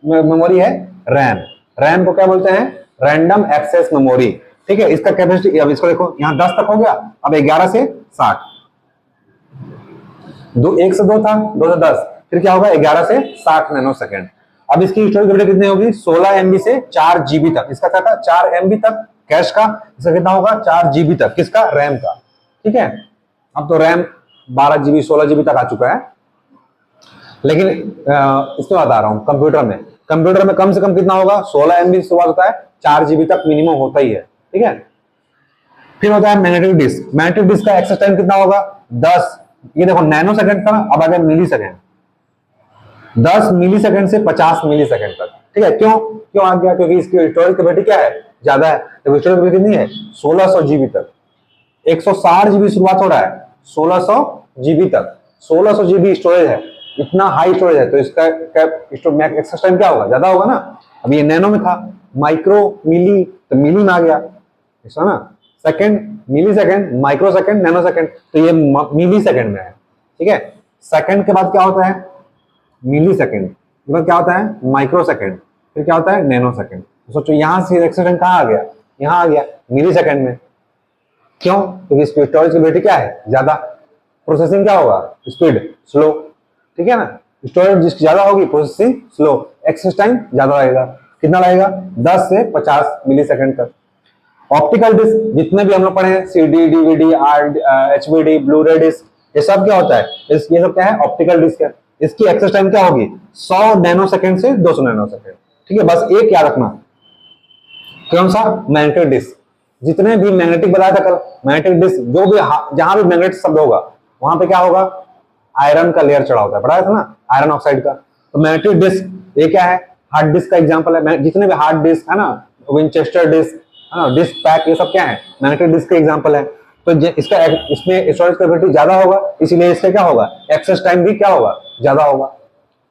मेमोरी है, रैम। रैम को क्या बोलते हैं, रैंडम एक्सेस मेमोरी। ठीक है, इसका कैपेसिटी, अब इसको देखो यहाँ 10 तक हो गया, अब 11 से 60, 1 से 2 था, 2 से 10, फिर क्या होगा 11 से 60 नैनोसेकंड। अब इसकी स्टोरेज कैपेसिटी कितनी होगी, 16 MB से 4 GB तक। इसका क्या था, 4 MB तक कैश का, इसका कितना होगा 4 GB तक, किसका, रैम का। ठीक है, अब तो रैम 12 GB 16 GB तक आ चुका है, लेकिन इसमें बता रहा हूं कंप्यूटर में कम से कम कितना होगा, 16 MB से शुरुआत होता है, 4 GB तक मिनिमम होता ही है। ठीक है, फिर होता है मैग्नेटिक डिस्क। मैग्नेटिक डिस्क का एक्सेस टाइम कितना होगा, 10, ये देखो नैनो सेकंड था, अब आ गया मिली सेकंड, 10 मिली सेकंड से 50 मिली सेकंड तक। ठीक है, क्यों आ गया, क्योंकि इसकी स्टोरेज कैपेसिटी क्या है, ज्यादा है, तो स्टोरेज कैपेसिटी कितनी है, 1600 GB तक। 160 GB शुरुआत हो रहा है, 1600 GB तक, 1600 GB स्टोरेज है, इतना हाई स्टोरेज है, तो इसका एक्सेस टाइम क्या होगा, ज्यादा होगा ना। अब ये नैनो में था, माइक्रो मिली, तो मिली में आ गया, ऐसा ना, second millisecond, microsecond, nanosecond, तो ये मिली सेकंड में है। ठीक है, सेकंड के बाद क्या होता है, मिली सेकंड के बाद क्या होता है, माइक्रो सेकंड, फिर क्या होता है, नैनो सेकंड। तो सोचो यहाँ से एक्सेस टाइम कहाँ आ गया, यहाँ आ गया मिली सेकंड में। क्यों, क्योंकि इसकी स्टोरेज कैपेसिटी क्या है, ज्यादा, प्रोसेसिंग क्या होगा, स्पीड स्लो। ठीक है ना, स्टोरेज जिसकी ज्यादा होगी, प्रोसेसिंग स्लो, एक्सेस टाइम ज्यादा लगेगा, कितना लगेगा, 10 से 50 मिली सेकंड तक। ऑप्टिकल डिस्क जितने भी हम लोग पढ़े हैं, CD, DVD, HBD, blu-ray disc, ये सब क्या होता है, ये सब क्या है, ऑप्टिकल डिस्क है। इसकी एक्सेस टाइम क्या होगी, 100 नैनोसेकंड से 200 नैनोसेकंड। ठीक है, बस एक याद रखना, कौन सा, मैग्नेटिक डिस्क। जितने भी मैग्नेटिक बताया था कल, मैग्नेटिक डिस्क जो भी जहां भी मैग्नेटिक शब्द होगा वहां पे क्या होगा, आयरन का लेयर चढ़ा होता है, पढ़ाया था ना, आयरन ऑक्साइड का। तो मैग्नेटिक डिस्क ये क्या है, हार्ड डिस्क का एग्जांपल है। जितने भी हार्ड डिस्क है ना, विंचेस्टर डिस्क है ना, डिस्क पैक, ये सब क्या है, मैग्नेटिक डिस्क का एग्जांपल है। तो इसका इसमें स्टोरेज कैपेसिटी ज्यादा होगा, इसीलिए इसका क्या होगा, एक्सेस टाइम भी क्या होगा, ज्यादा होगा।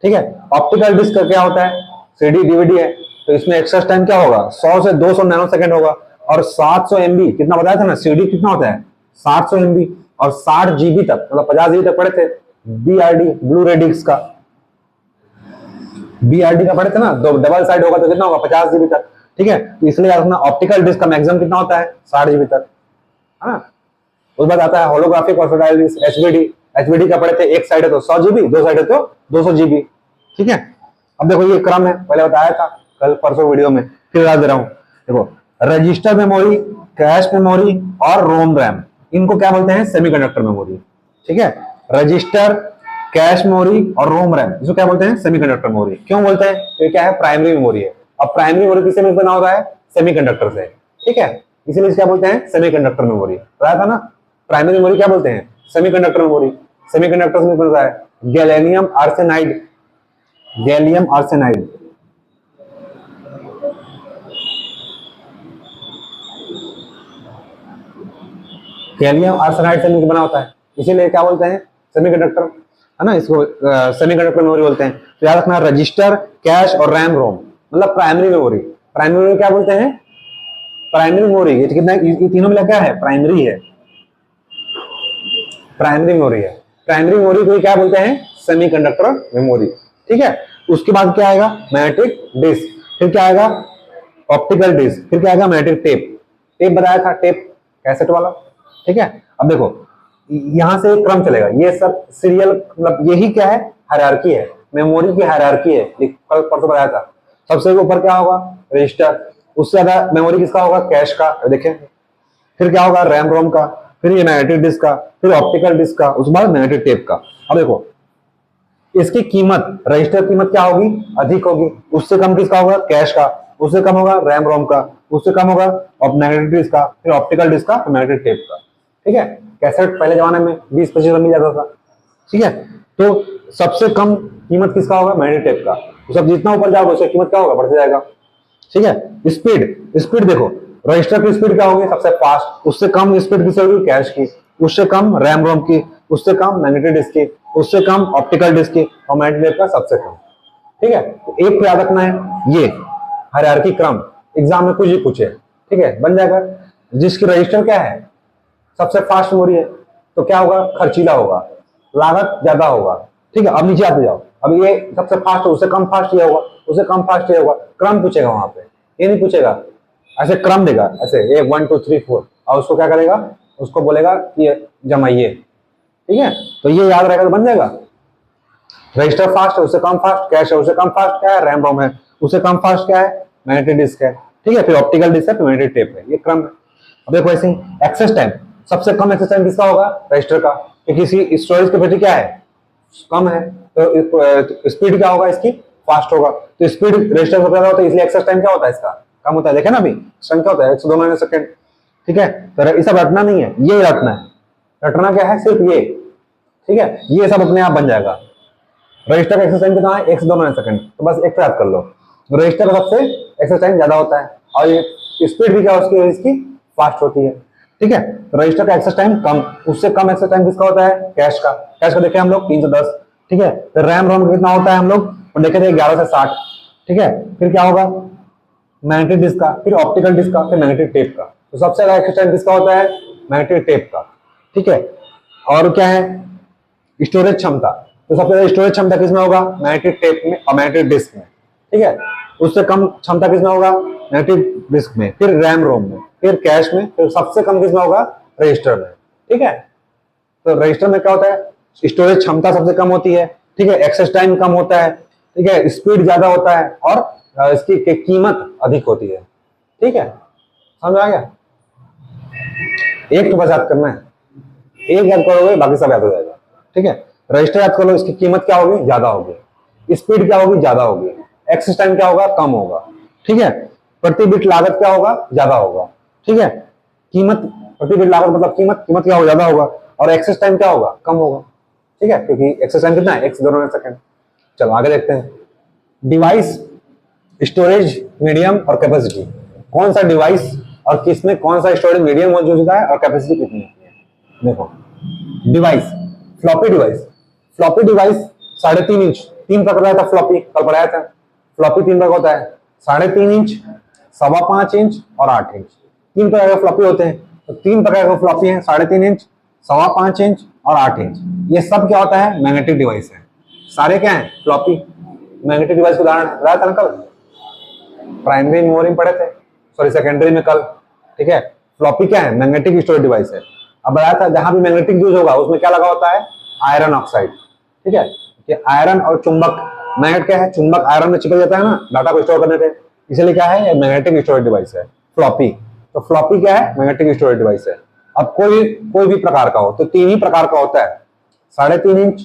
ठीक है, ऑप्टिकल डिस्क का क्या होता है, CD, DVD है, तो इसमें एक्सेस टाइम क्या होगा, 100 से 200 नैनोसेकंड होगा। और 700 MB कितना बताया था ना, CD कितना होता है, 700 MB, और 60 GB तक, मतलब 50 GB तक पढ़े थे, BRD, ब्लू-रे डिस्क का, BRD का पढ़े थे ना, डबल साइड होगा तो कितना होगा, 50 GB तक। ठीक है, तो इसलिए याद रखना, ऑप्टिकल डिस्क का मैक्सिमम कितना होता है, 60 GB तक, है ना। उसके बाद आता है होलोग्राफिक ऑर्बिटल डिस्क, HBD का पढ़े थे, एक साइड है तो 100 GB, दो साइड है तो 200 GB। ठीक है, अब देखो ये क्रम है, पहले बताया था कल परसों वीडियो में, फिर याद दे रहा हूं। देखो, रजिस्टर मेमोरी, कैश मेमोरी और रोम रैम, इनको क्या बोलते हैं, सेमीकंडक्टर मेमोरी। ठीक है, रजिस्टर, कैश मेमोरी और रोम रैम, इसको क्या बोलते हैं, सेमीकंडक्टर मेमोरी। क्यों बोलते हैं, ये क्या है, प्राइमरी मेमोरी है। अब प्राइमरी मेमोरी किससे बना होता है, सेमीकंडक्टर से। ठीक है, इसीलिए क्या बोलते हैं, सेमीकंडक्टर मेमोरी। बताया था ना, प्राइमरी मेमोरी क्या बोलते हैं, सेमीकंडक्टर मेमोरी। सेमीकंडक्टर में बनता है gallium arsenide, gallium arsenide, gallium arsenide से मिलकर बना होता है, इसीलिए क्या बोलते हैं, सेमीकंडक्टर, है ना, इसको सेमीकंडक्टर मेमोरी बोलते हैं। तो याद रखना, रजिस्टर, कैश और रैम रोम, मतलब प्राइमरी मेमोरी। प्राइमरी मेमोरी क्या बोलते हैं, प्राइमरी मेमोरी, ये कितना, ये तीनों मिला क्या है, प्राइमरी है, प्राइमरी मेमोरी है। प्राइमरी मेमोरी को क्या बोलते हैं, सेमीकंडक्टर मेमोरी। ठीक है, उसके बाद क्या आएगा, मैग्नेटिक डिस्क, फिर क्या आएगा, ऑप्टिकल डिस्क, फिर क्या आएगा, मैग्नेटिक टेप। टेप बताया था, टेप कैसेट वाला। ठीक है, अब देखो यहां से एक क्रम चलेगा, ये सब सीरियल, मतलब यही क्या है, हायरार्की है, मेमोरी की हायरार्की है। कल परसों बताया था, सबसे ऊपर क्या होगा, रजिस्टर, उससे ज्यादा मेमोरी किसका होगा, कैश का, देखें, फिर क्या होगा, रैम रोम का, फिर ये मैग्नेटिक डिस्क का, फिर ऑप्टिकल डिस्क का, उसके बाद मैग्नेटिक टेप का। अब देखो इसकी कीमत, रजिस्टर कीमत क्या होगी, अधिक होगी, उससे कम किसका होगा, कैश का, उससे कम होगा रैम रोम का, उससे कम होगा मैग्नेटिक डिस्क का, फिर ऑप्टिकल डिस्क का, मैग्नेटिक टेप का। ठीक है, कैसेट पहले जमाने में 20-25 में मिल जाता था, ठीक है। तो सबसे कम कीमत किसका होगा? मैग्नेटिक टेप का। तो सब जितना ऊपर जाओगे उसकी कीमत क्या होगा? बढ़ते जाएगा। ठीक है। स्पीड, स्पीड देखो, रजिस्टर की स्पीड क्या होगी? सबसे फास्ट। उससे कम स्पीड किसकी होगी? कैश की। उससे कम रैम रोम की, उससे कम मैग्नेटिक डिस्क की, उससे कम ऑप्टिकल डिस्क की, और मैग्नेटिक टेप का सबसे कम। ठीक है। तो एक याद रखना है, ये हायरार्की क्रम एग्जाम में कुछ भी पूछे, ठीक है, बन जाएगा। जिसकी रजिस्टर क्या है? सबसे फास्ट मेमोरी है, तो क्या होगा? खर्चीला होगा, लागत ज्यादा होगा। ठीक है। अब नीचे आते जाओ, अब ये सबसे फास्ट हो, उससे कम फास्ट ये होगा, उससे कम फास्ट ये होगा। क्रम पूछेगा वहां पे, ये नहीं पूछेगा, ऐसे क्रम देगा, ऐसे 1 1 2 3 4, और उसको क्या करेगा? उसको बोलेगा कि जमाइए। ठीक है। तो ये याद रहेगा तो बन जाएगा। रजिस्टर फास्ट है, उससे कम फास्ट कैश है, उससे कम फास्ट क्या है? रैम रोम है, उससे कम फास्ट क्या है? मैग्नेटिक डिस्क है। ठीक है। फिर ऑप्टिकल डिस्क है, फिर मैग्नेटिक टेप है, ये क्रम है। अब देखो ऐसे एक्सेस टाइम, सबसे कम एक्सेस टाइम किसका होगा? रजिस्टर का, क्योंकि इसकी स्टोरेज कैपेसिटी क्या है? कम है। तो स्पीड क्या होगा इसकी? फास्ट होगा। तो स्पीड रजिस्टर सबसे ज्यादा होता है, इसलिए एक्सेस टाइम क्या होता है इसका? कम होता है। देखे ना अभी टाइम क्या होता है? 102 नैनो सेकंड। ठीक है। तो ये सब रटना नहीं है, ये रटना है। रटना क्या है? सिर्फ ये। ठीक है। ये सब अपने आप बन जाएगा। रजिस्टर का एक्सेस टाइम कितना है? 102 नैनो सेकंड। तो बस एक याद कर लो, रजिस्टर का सबसे एक्सेस टाइम ज्यादा होता है, और ये स्पीड भी क्या उसकी इसकी फास्ट होती है। ठीक है। तो रजिस्टर का एक्सेस टाइम कम, उससे कम एक्सेस टाइम किसका होता है? कैश का। कैश का देखे हम लोग 310। ठीक है। तो रैम रोम कितना होता है हम लोग देखे थे? 11 से 60। ठीक है। फिर क्या होगा? मैग्नेटिक डिस्क का, फिर ऑप्टिकल डिस्क का, फिर मैग्नेटिक टेप का। तो सबसे ज्यादा एक्सेस टाइम किसका होता है? मैग्नेटिक टेप का। ठीक है। और क्या है? स्टोरेज क्षमता, तो सबसे ज्यादा स्टोरेज क्षमता किसमें होगा? मैग्नेटिक टेप में और मैग्नेटिक डिस्क में। ठीक है। उससे कम क्षमता किसमें होगा? मैग्नेटिक डिस्क में, फिर रैम रोम में, फिर कैश में, फिर सबसे कम किसमें होगा? रजिस्टर में। ठीक है। तो रजिस्टर में क्या होता है? स्टोरेज क्षमता सबसे कम होती है। ठीक है। एक्सेस टाइम कम होता है। ठीक है। स्पीड ज्यादा होता है, और इसकी कीमत अधिक होती है। ठीक है। समझ आ गया? एक तो बस याद करना है, एक याद करोगे बाकी सब याद हो जाएगा। ठीक है। रजिस्टर याद कर लो, इसकी कीमत क्या होगी? ज्यादा होगी। स्पीड क्या होगी? ज्यादा होगी। एक्सेस टाइम क्या होगा? कम होगा। ठीक है। प्रति बिट लागत क्या होगा? ज्यादा होगा। ठीक है। कीमत, प्रति बिट लागत मतलब कीमत, कीमत क्या होगा? ज्यादा होगा। और एक्सेस टाइम क्या होगा? कम होगा। ठीक है। क्योंकि एक्सेस टाइम कितना है? 102 सेकंड। चलो आगे देखते हैं। डिवाइस, स्टोरेज मीडियम और कैपेसिटी। कौन सा डिवाइस और किसमें कौन सा स्टोरेज मीडियम मौजूद होता है और कैपेसिटी कितनी होती है? देखो, device, floppy device. Floppy device 3.5 inch, 3 प्रकार का था फ्लॉपी, कल पढ़ाया था। फ्लॉपी 3 प्रकार होता है, 3.5 इंच, 5.25 इंच और 8 इंच। 3 प्रकार के फ्लॉपी होते हैं। तो 3 प्रकार के फ्लॉपी हैं, 3.5 इंच, 5.25 इंच और 8 इंच। ये सब क्या होता है? मैग्नेटिक डिवाइस है। सारे क्या है? फ्लॉपी। मैग्नेटिक डिवाइस का उदाहरण रहा था ना कल, प्राइमरी मेमोरी में पढ़े थे, सॉरी सेकेंडरी में कल। ठीक है। फ्लॉपी क्या है? मैग्नेटिक स्टोरेज डिवाइस है। अब बताया था जहां भी मैग्नेटिक यूज होगा उसमें क्या लगा होता है? Iron oxide. ठीक है। कि आयरन और चुंबक, मैग्नेट क्या है? चुंबक आयरन में चिपक जाता है ना डाटा को स्टोर करने के, इसलिए क्या है? मैग्नेटिक स्टोरेज डिवाइस है फ्लॉपी। तो फ्लॉपी क्या है? मैग्नेटिक स्टोरेज डिवाइस है। अब कोई भी प्रकार का हो तो 3 ही प्रकार का होता है, 3.5 इंच,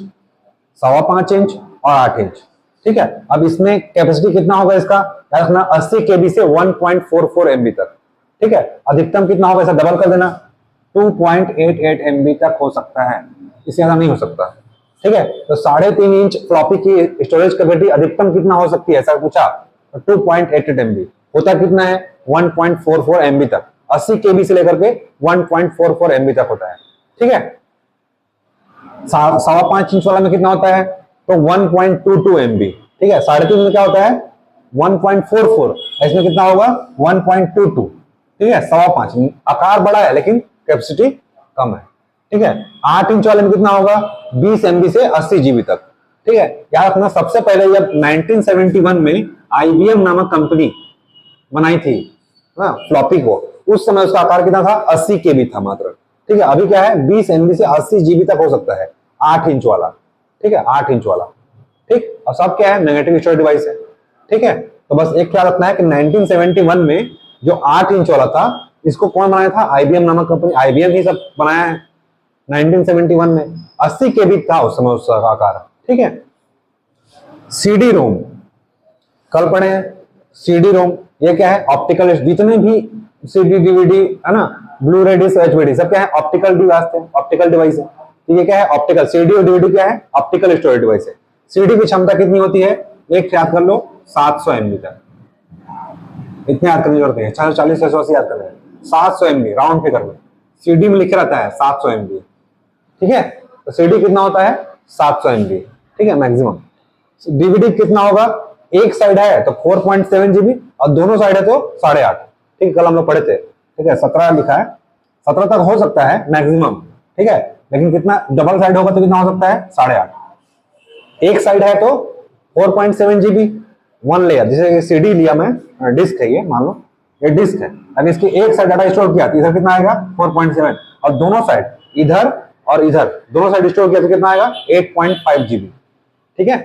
5.25 इंच और 8 इंच। ठीक है। अब इसमें कैपेसिटी कितना होगा इसका? रखना 80 केबी से 1.44 एमबी तक। ठीक है। अधिकतम कितना होगा? ऐसा डबल कर देना, 2.88 एमबी तक हो सकता है, इससे ज्यादा नहीं हो सकता। ठीक है। तो 3.5 इंच फ्लॉपी की स्टोरेज कैपेसिटी अधिकतम कितना हो सकती है ऐसा पूछा, तो 2.88 एमबी। होता कितना है? 1.44 एमबी तक, 80 केबी से लेकर के 1.44 एमबी तक होता है। ठीक है। 5.25 इंच वाला में कितना होता है? तो 1.22 एमबी। ठीक है। 3.5 में क्या होता है? 1.44, इसमें कितना होगा? 1.22। ठीक है। 5.25 आकार बड़ा है लेकिन कैपेसिटी कम है। ठीक है। 8 इंच वाले में कितना होगा? 20 एमबी से 80 जीबी तक। ठीक है। याद रखना, सबसे पहले जब 1971 में आईबीएम नामक कंपनी बनाई थी फ्लॉपी को, उस समय उसका आकार कितना था? 80 केबी था मात्र। ठीक है। अभी क्या है? 20 एमबी से 80 जीबी तक हो सकता है, 8 इंच वाला। ठीक है। 8 इंच वाला। ठीक। और सब क्या है? मैग्नेटिक स्टोरेज डिवाइस है। ठीक है। तो बस एक ख्याल रखना है कि 1971 में जो 8 इंच वाला था, इसको कौन बनाया था? आईबीएम नामक कंपनी, आईबीएम ही सब बनाया है 1971 में। 80 केबी था उस समय उसका आकार। ठीक है। सीडी रोम, कल पढ़े हैं। सीडी रोम ये क्या है? ऑप्टिकल, जितने भी सीडी डीवीडी है ना, ब्लू रे डिस्क, एचवीडी, सब क्या है? ऑप्टिकल डिवाइस है, ऑप्टिकल डिवाइस है। तो ये क्या है, ऑप्टिकल। सीडी और डीवीडी क्या है, ऑप्टिकल स्टोरेज डिवाइस है। सीडी की क्षमता कितनी होती है, एक याद कर लो 700 MB तक, इतने याद करने की जरूरत नहीं है, 440 680 याद करना है, 700 MB राउंड फिगर में। सीडी में लिखे रहता है 700 MB, ठीक है। तो सीडी कितना होता है, 700 MB, ठीक है मैक्सिमम। डीवीडी कितना होगा, एक साइड है तो 4.7 GB और दोनों साइड है तो 8.5, ठीक है, कल हम लोग पढ़े थे, ठीक है। 17 लिखा है, 17 तक हो सकता है मैक्सिमम, ठीक है, लेकिन कितना डबल साइड होगा तो कितना हो सकता है, 8.5। एक साइड है तो 4.7 GB, वन लेयर। जैसे सीडी लिया मैं, डिस्क है ये, मान लो ये डिस्क है, अगर इसकी एक साइड डाटा स्टोर किया तो इधर कितना आएगा 4.7, और दोनों साइड इधर और इधर दोनों साइड स्टोर किया तो कितना आएगा 8.5 GB, ठीक है।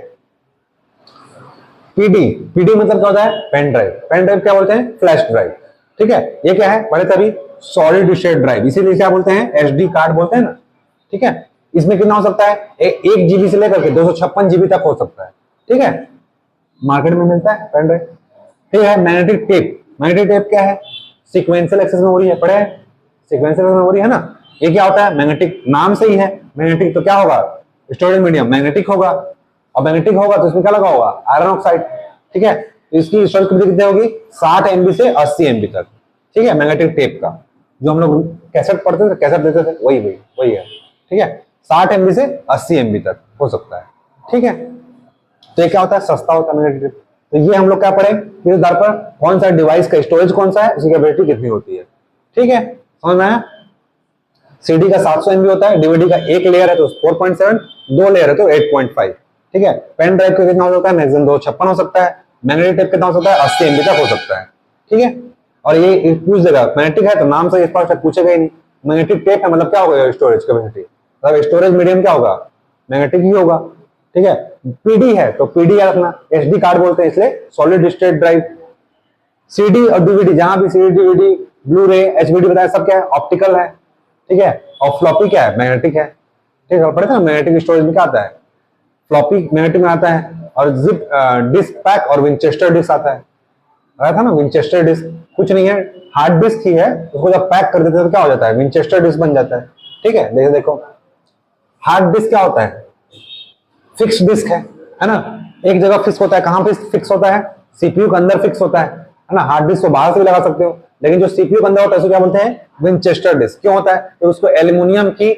पीडी, पीडी मतलब क्या होता है, पेन ड्राइव। पेन ड्राइव क्या बोलते हैं, फ्लैश ड्राइव, ठीक है। ये क्या है, बड़े तभी सॉलिड स्टेट ड्राइव, इसीलिए क्या बोलते हैं, एसडी कार्ड बोलते हैं ना, ठीक है। इसमें कितना हो सकता है, 1 GB से लेकर के 256 GB तक हो सकता है, ठीक है। मार्केट में मिलता है पेन ड्राइव। ठीक है, मैग्नेटिक टेप। मैग्नेटिक टेप क्या है, सीक्वेंशियल एक्सेस मेमोरी है, पढ़े हैं, सीक्वेंशियल मेमोरी है ना। ये क्या होता है, मैग्नेटिक, नाम से ही है मैग्नेटिक, तो क्या होगा, स्टोरेज मीडियम मैग्नेटिक होगा, और मैग्नेटिक होगा तो इसमें क्या लगा होगा, आयरन ऑक्साइड, ठीक है। तो इसकी स्टोरेज कैपेसिटी कितनी होगी, 60 MB से 80 MB तक, ठीक है। मैग्नेटिक टेप का जो हम लोग कैसेट पढ़ते थे, कैसेट देते थे, वही है, ठीक है। 60 MB से 80 MB तक हो सकता है, ठीक है। तो ये क्या होता है, सस्ता होता है मैग्नेटिक टेप। तो ये हम लोग क्या पढ़े, किस आधार पर, कौन सा डिवाइस का स्टोरेज कौन सा है, उसकी कैपेसिटी कितनी होती है, ठीक है, समझ में आया। सीडी का 700 MB होता है, डीवीडी का एक लेयर है तो 4.7, दो लेयर है तो 8.5, ठीक है। पेन ड्राइव का कितना हो सकता है, मैक्सिमम 256 हो सकता है। मैग्नेटिक टेप कितना हो सकता है, 80 MB तक हो सकता है, ठीक है। और ये पूछ देगा, मैग्नेटिक है तो नाम से स्पष्ट पूछेगा ही नहीं, मैग्नेटिक टेप है मतलब क्या होगा, स्टोरेज कैपेसिटी, मतलब स्टोरेज मीडियम क्या होगा, मैग्नेटिक ही होगा, ठीक है। पीडी है तो पीडी याद रखना, एसडी कार्ड बोलते हैं इसलिए सॉलिड स्टेट ड्राइव। सीडी और डीवीडी, जहां भी सीडी डीवीडी ब्लू रे एचवीडी बताया, सब क्या है, ऑप्टिकल है, ठीक है। और फ्लॉपी क्या है, मैग्नेटिक है, ठीक है। पढ़े थे ना मैग्नेटिक स्टोरेज में क्या आता है, फ्लॉपी मैग्नेटिक में आता है। और जिप डिस्क पैक और विंचेस्टर डिस्क आता है, रहा था ना विंचेस्टर डिस्क, कुछ नहीं है, हार्ड डिस्क ही है, उसको जब पैक कर देते हैं तो क्या हो जाता है, विंचेस्टर डिस्क बन जाता है, ठीक है। देखो हार्ड डिस्क क्या होता है, फिक्स डिस्क है ना, एक जगह फिक्स होता है। कहां पे फिक्स होता है, सीपीयू के अंदर फिक्स होता है ना। हार्ड डिस्क को बाहर से भी लगा सकते हो, लेकिन जो सीपीयू के अंदर होता है उसको क्या बोलते हैं, विंचेस्टर डिस्क। क्यों होता है, तो उसको एल्यूमिनियम की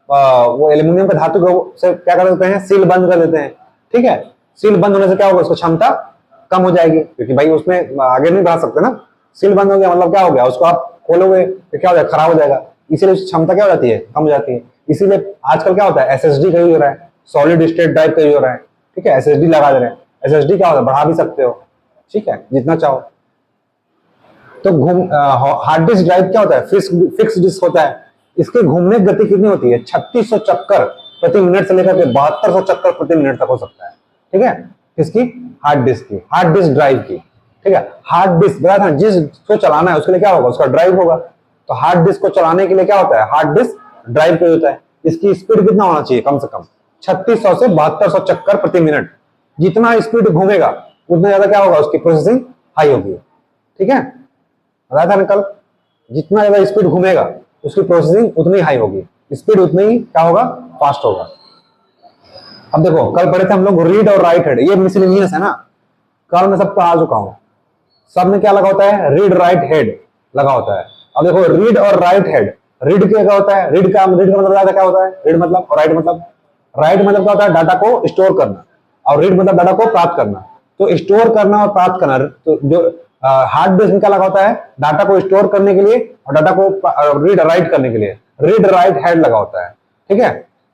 वो एल्यूमिनियम के धातु से क्या कर देते हैं, सील बंद कर देते हैं, ठीक है। सील बंद होने से क्या होगा, उसको क्षमता कम हो जाएगी, क्योंकि भाई उसमें आगे नहीं बढ़ा सकते ना। सील बंद हो गया मतलब क्या हो गया, उसको आप खोलोगे तो क्या हो जाएगा, खराब हो जाएगा, इसीलिए क्षमता क्या हो जाती है, कम हो जाती है। इसीलिए आजकल क्या होता है, एसएसडी का यूज हो रहा है, सॉलिड स्टेट ड्राइव का यूज हो रहा है, ठीक है। एसएसडी लगा दे रहे हैं, एसएसडी क्या होता है, बढ़ा भी सकते हो, ठीक है, जितना चाहो। तो हार्ड डिस्क ड्राइव क्या होता है, फिक्स डिस्क होता है। इसके घूमने की गति कितनी होती है, 3600 चक्कर प्रति मिनट से लेकर के 7200 चक्कर प्रति मिनट तक हो सकता है, ठीक है। इसकी हार्ड डिस्क की, हार्ड डिस्क ड्राइव की, ठीक है। हार्ड डिस्क बता था, जिसको चलाना है उसके लिए क्या होगा, उसका ड्राइव होगा। तो हार्ड डिस्क को चलाने के लिए क्या होता है, हार्ड डिस्क ड्राइव का होता है। इसकी स्पीड कितना होना चाहिए, कम से कम 3600 से 7200 चक्कर प्रति मिनट। जितना स्पीड घूमेगा उतना ज्यादा क्या होगा, उसकी प्रोसेसिंग हाई होगी, ठीक है। बताया था ना कल, जितना ज्यादा स्पीड घूमेगा उसकी प्रोसेसिंग उतनी हाई होगी, स्पीड उतनी ही क्या होगा, फास्ट होगा। अब देखो कल पढ़े थे हम लोग रीड और राइट हेड, ये मिसलेनियस है ना, कल मैं सबको आ चुका हूं। सब में क्या लगा होता है, रीड राइट हेड लगा होता है। अब देखो रीड और राइट हेड, रीड क्या होता है, रीड का मतलब क्या होता है, रीड मतलब, और राइट मतलब, राइट मतलब क्या होता है, डाटा को स्टोर करना, और रीड मतलब डाटा को प्राप्त करना। तो स्टोर करना और प्राप्त करना, तो जो हार्ड डिस्क में क्या लगा होता है, डाटा को स्टोर करने के लिए और डाटा को रीड राइट करने के लिए रीड राइट हेड लगा होता है, ठीक है।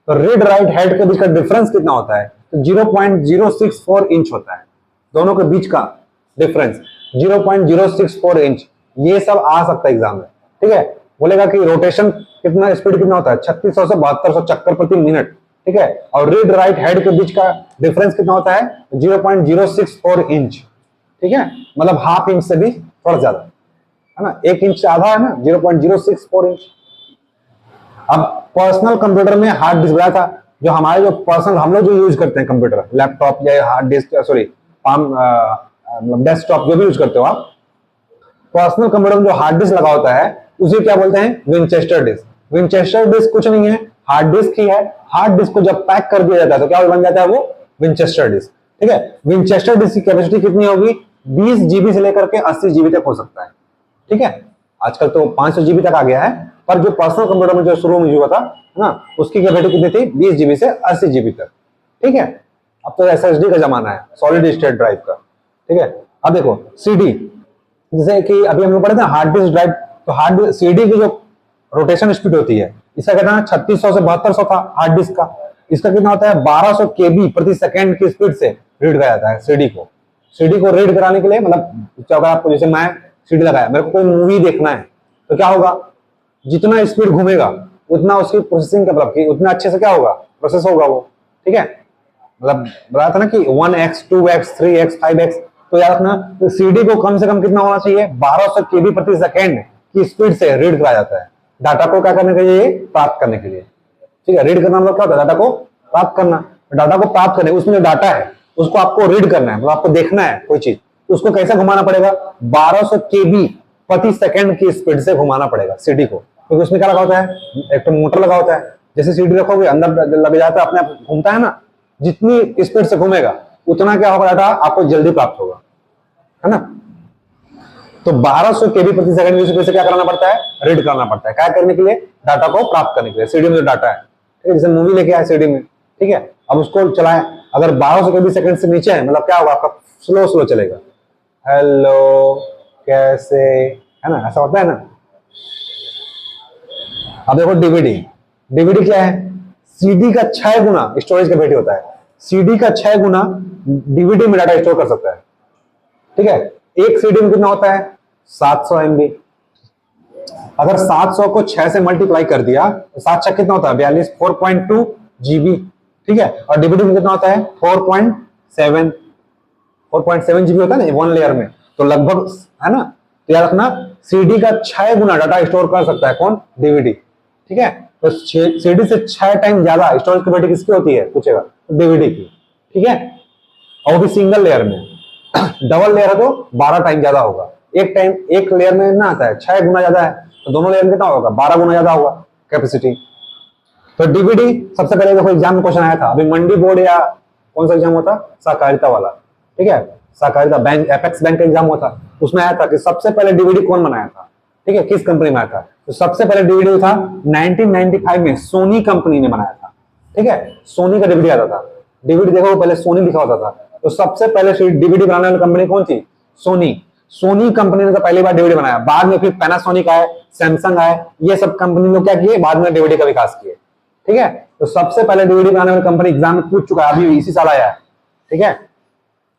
तो रीड राइट हेड के बीच का डिफरेंस कितना होता है, तो 0.064 इंच होता है, दोनों के बीच का डिफरेंस 0.064 इंच। ये सब आ सकता है एग्जाम में, ठीक है। बोलेगा कि रोटेशन कितना, स्पीड कितना होता है, 3600 से 7200 चक्कर प्रति मिनट, ठीक है। और रीड राइट हेड के बीच का डिफरेंस कितना होता है, 0.064 इंच, ठीक है। मतलब हाफ इंच से भी थोड़ा ज्यादा है ना, 1 इंच से आधा है ना, 0.064 इंच। अब पर्सनल कंप्यूटर में हार्ड डिस्क बताया था, जो हमारे जो पर्सनल हम लोग जो यूज करते हैं कंप्यूटर, लैपटॉप या हार्ड डिस्क, सॉरी डेस्कटॉप, जो भी यूज करते हो आप, पर्सनल कंप्यूटर में जो हार्ड डिस्क लगा होता है उसे क्या बोलते हैं, विंचेस्टर डिस्क। विंचेस्टर डिस्क कुछ नहीं है, हार्ड डिस्क ही है। हार्ड डिस्क को जब पैक कर दिया जाता है तो क्या बन जाता है वो विंचेस्टर डिस्क। ठीक है, विंचेस्टर डिस्क की कैपेसिटी कितनी होगी? 20 जीबी से लेकर के 80 जीबी तक हो सकता है। ठीक है, आजकल तो 500 जीबी तक आ गया है, पर जो पर्सनल कंप्यूटर में जो शुरू में हुआ था ना, उसकी कैपेसिटी कितनी थी? 20 जीबी से 80 जीबी तक। ठीक है, अब तो एसएसडी का जमाना है, सॉलिड स्टेट ड्राइव का। ठीक है, अब देखो सीडी, जैसे कि अभी हम लोग पढ़े थे हार्ड डिस्क ड्राइव, तो हार्ड सीडी की जो रोटेशन स्पीड होती है, इसका कहना है 3600 से 7200 था हार्ड डिस्क का। इसका कितना होता है? 1200 केबी प्रति सेकंड की स्पीड से रीड किया जाता है सीडी को। सीडी को रीड कराने के लिए मतलब क्या होगा, आपको जैसे मैं सीडी लगाया, मेरे को कोई मूवी देखना है तो क्या होगा, जितना स्पीड घूमेगा उतना उसकी प्रोसेसिंग का मतलब उतना अच्छे से क्या होगा, प्रोसेस होगा वो। ठीक है, मतलब बताया था ना कि 1x 2x 3x 5x, तो याद रखना तो सीडी को कम से कम कितना होना चाहिए? 1200 केबी प्रति सेकंड की स्पीड से रीड कराया जाता है डाटा को क्या करने के लिए? प्राप्त करने के लिए। ठीक है, रीड करना मतलब क्या होता है? डाटा को प्राप्त करना। डाटा को प्राप्त करने, उसमें जो डाटा है उसको आपको रीड करना है, मतलब आपको देखना है कोई चीज, उसको कैसे घुमाना पड़ेगा? 1200 केबी प्रति सेकंड की स्पीड से घुमाना पड़ेगा सीडी को, क्योंकि उसमें क्या लगा होता है? एक तो मोटर लगा होता है, जैसे सीडी रखोगे अंदर लग जाता है, अपने आप घूमता है ना, जितनी स्पीड से घूमेगा उतना क्या होगा, डाटा आपको जल्दी प्राप्त होगा, है ना। तो 1200 केबी प्रति सेकंड की स्पीड से क्या कराना पड़ता है? रीड करना पड़ता है। क्या करने के लिए? डाटा को प्राप्त करने के लिए। सीडी में जो डाटा है, ठीक है, जैसे मूवी लेके आए सीडी में, ठीक है, अब उसको चलाएं, अगर 1200 केबी सेकंड से नीचे है मतलब क्या होगा? आपका स्लो स्लो चलेगा। हेलो कैसे, है ना, ऐसा होता है ना। अब देखो डीवीडी, डीवीडी क्या है? सीडी का 6 गुना स्टोरेज कैपेसिटी होता है। सीडी का 6 गुना डीवीडी में डाटा स्टोर कर सकता है। ठीक है, एक सीडी में कितना होता है? 700 MB। अगर 700 को 6 से मल्टीप्लाई कर दिया तो 7 6 कितना होता है? 42, 4.2 जीबी। ठीक है, और डीवीडी में कितना होता है? 4.7 जीबी होता है ना वन लेयर में, तो लगभग, है ना। तो याद रखना सीडी का 6 गुना डाटा स्टोर कर सकता है कौन? डीवीडी। ठीक है, तो सीडी से 6 टाइम ज्यादा स्टोरेज कैपेसिटी किसकी होती है पूछेगा? डीवीडी की। ठीक है, और वो भी सिंगल लेयर में। डबल लेयर है तो 12 टाइम ज्यादा होगा। एक लेयर में ना आता है 6 गुना ज्यादा है, तो दोनों लेयर में कितना होगा? 12 गुना ज्यादा होगा कैपेसिटी। तो डीवीडी सबसे पहले देखो एग्जाम में क्वेश्चन आया था, अभी मंडी बोर्ड या कौन सा एग्जाम होता? सहकारिता वाला। ठीक है, सहकारिता बैंक, एपेक्स बैंक का एग्जाम हुआ था, उसमें आया था कि सबसे पहले डीवीडी कौन बनाया था? ठीक है, किस कंपनी में आया था? तो सबसे पहले डीवीडी था 1995 में सोनी कंपनी ने बनाया था। ठीक है, सोनी का डीवीडी आता था। डीवीडी देखो पहले सोनी लिखा होता था, तो सबसे पहले डीवीडी बनाने वाली कंपनी कौन थी? सोनी। सोनी कंपनी ने तो पहली बार डीवीडी बनाया, बाद में फिर पैनासोनिक आए, सैमसंग आए, ये सब कंपनी लोग क्या किए? बाद में डीवीडी का विकास किए। ठीक है, तो सबसे पहले डीवीडी बनाने वाली कंपनी एग्जाम में पूछ चुका है, अभी इसी साल आया है। ठीक है,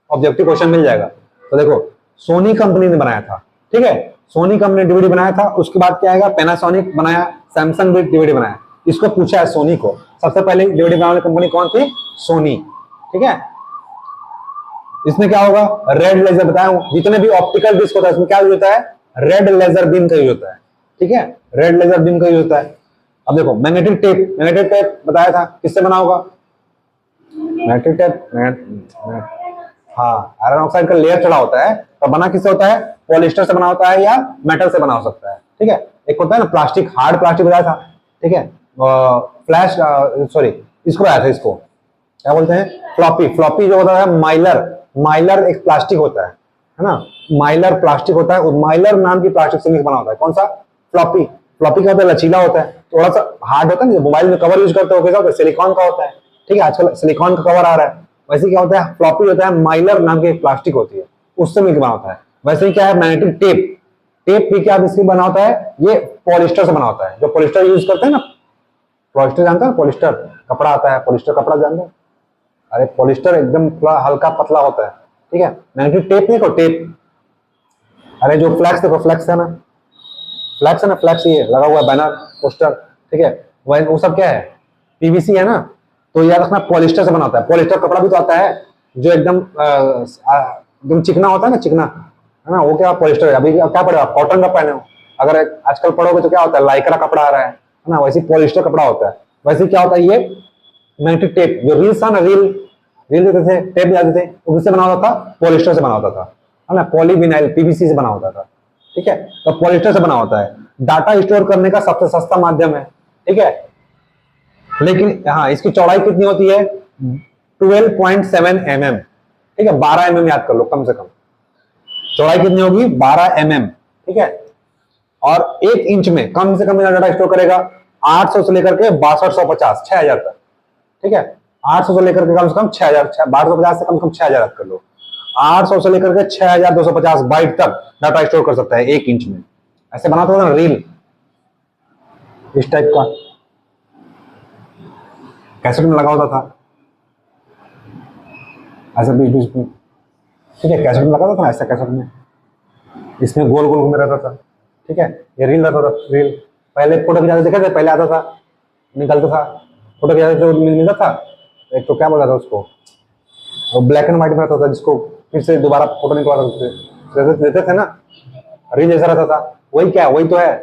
ऑब्जेक्टिव क्वेश्चन मिल जाएगा। तो देखो सोनी कंपनी ने बनाया था। ठीक है, सोनी कंपनी ने डीवीडी बनाया था, उसके बाद क्या आएगा? पैनासोनिक बनाया, सैमसंग भी डीवीडी बनाया। इसको पूछा है सोनी को, सबसे पहले डीवीडी बनाने वाली कंपनी कौन थी? सोनी। ठीक है, इसमें क्या होगा? रेड लेजर बताया हूं, जितने भी ऑप्टिकल डिस्क होता है इसमें क्या यूज होता है? रेड लेजर बीम का यूज होता है। ठीक है, रेड लेजर बीम का यूज होता है। अब देखो मैग्नेटिक टेप, मैग्नेटिक टेप बताया था किससे बना होगा? मैग्नेटिक टेप, हाँ, आयरन ऑक्साइड का लेयर चढ़ा होता है, तो बना किससे होता है? पॉलिस्टर से बना होता है या मेटल से बना हो सकता है। ठीक है, एक होता है ना प्लास्टिक, हार्ड प्लास्टिक बताया था। ठीक है, फ्लैश सॉरी इसको बताया था, इसको क्या बोलते हैं? फ्लॉपी। फ्लॉपी जो होता है माइलर, माइलर एक प्लास्टिक होता है ना, माइलर प्लास्टिक होता है, माइलर नाम की प्लास्टिक से बना होता है। कौन सा? फ्लॉपी। फ्लॉपी क्या होता है? लचीला होता है, थोड़ा सा हार्ड होता है ना, मोबाइल में कवर यूज करते हो कैसा होता है? सिलिकॉन का होता है। ठीक है, आजकल सिलिकॉन का कवर आ रहा है, वैसे क्या होता है? फ्लॉपी होता है, माइलर नाम की एक प्लास्टिक होती है, उससे मिलकर बना होता है। वैसे ही क्या है? Magnetic tape. टेप भी क्या इससे बना होता है? ये पॉलिस्टर से बना होता है, जो पॉलिस्टर यूज करते हैं ना, पॉलिस्टर जानते हैं? पॉलिस्टर कपड़ा आता है, पॉलिस्टर कपड़ा जानते हैं? अरे पॉलिस्टर एकदम थोड़ा हल्का पतला होता है। ठीक है, मैग्नेटिक टेप नहीं को टेप। अरे जो फ्लैक्स देखो, फ्लैक्स है ना, फ्लैक्स है ना, फ्लैक्स ये लगा हुआ बैनर, पोस्टर। ठीक है, वो सब क्या है? पीवीसी है ना, तो याद रखना पॉलिस्टर से बना होता है। पॉलिस्टर कपड़ा भी तो आता है जो एकदम चिकना होता है ना, चिकना, है ना, वो क्या पॉलिस्टर है। अभी क्या पड़ेगा? कॉटन का पहने हो, अगर आजकल पढ़ोगे तो क्या होता है? लाइक्रा कपड़ा आ रहा है ना, वैसे पॉलिस्टर कपड़ा होता है। वैसे क्या होता है? ये मैग्नेटिक टेप, जो रील्स था ना, रील देते थे, टेप जाते थे, वो किससे बना होता था? पॉलिस्टर से बना होता था, है ना, पॉलीविनाइल पीवीसी से बना होता था। ठीक है, तो पॉलिस्टर से बना होता है। डाटा स्टोर करने का सबसे सस्ता माध्यम है। ठीक है, लेकिन हाँ, इसकी चौड़ाई कितनी होती है? 12.7 mm, ठीक है, 12 mm याद कर लो कम से कम। चौड़ाई कितनी होगी? 12 mm, ठीक है। और 1 इंच में कम से कम डाटा स्टोर करेगा 800 से लेकर के 6250, 6000 तक, ठीक है। 800 से लेकर के कम से कम 6000, 1250 से कम से कम 6000 याद कर लो। 800 से लेकर के 6250 बाइट तक डाटा स्टोर कर सकता है 1 इंच में। ऐसे बनाता था ना रील, इस टाइप का कैसेट में लगा होता था, ऐसे बीच बीच में, ठीक है, कैसेट में लगा होता था ऐसा, कैसेट में इसमें गोल गोल घूमे रहता था, ठीक है। ये रील रहता था, रील पहले फोटो खिंचाते देखे थे, पहले आता था, निकलता था, फोटो खिंचाते तो मिलता था, एक तो क्या बोला था उसको, वो ब्लैक एंड व्हाइट में रहता था, जिसको फिर से दोबारा फोटो निकलवा देते थे ना, रील जैसा रहता था। वही क्या, वही तो है,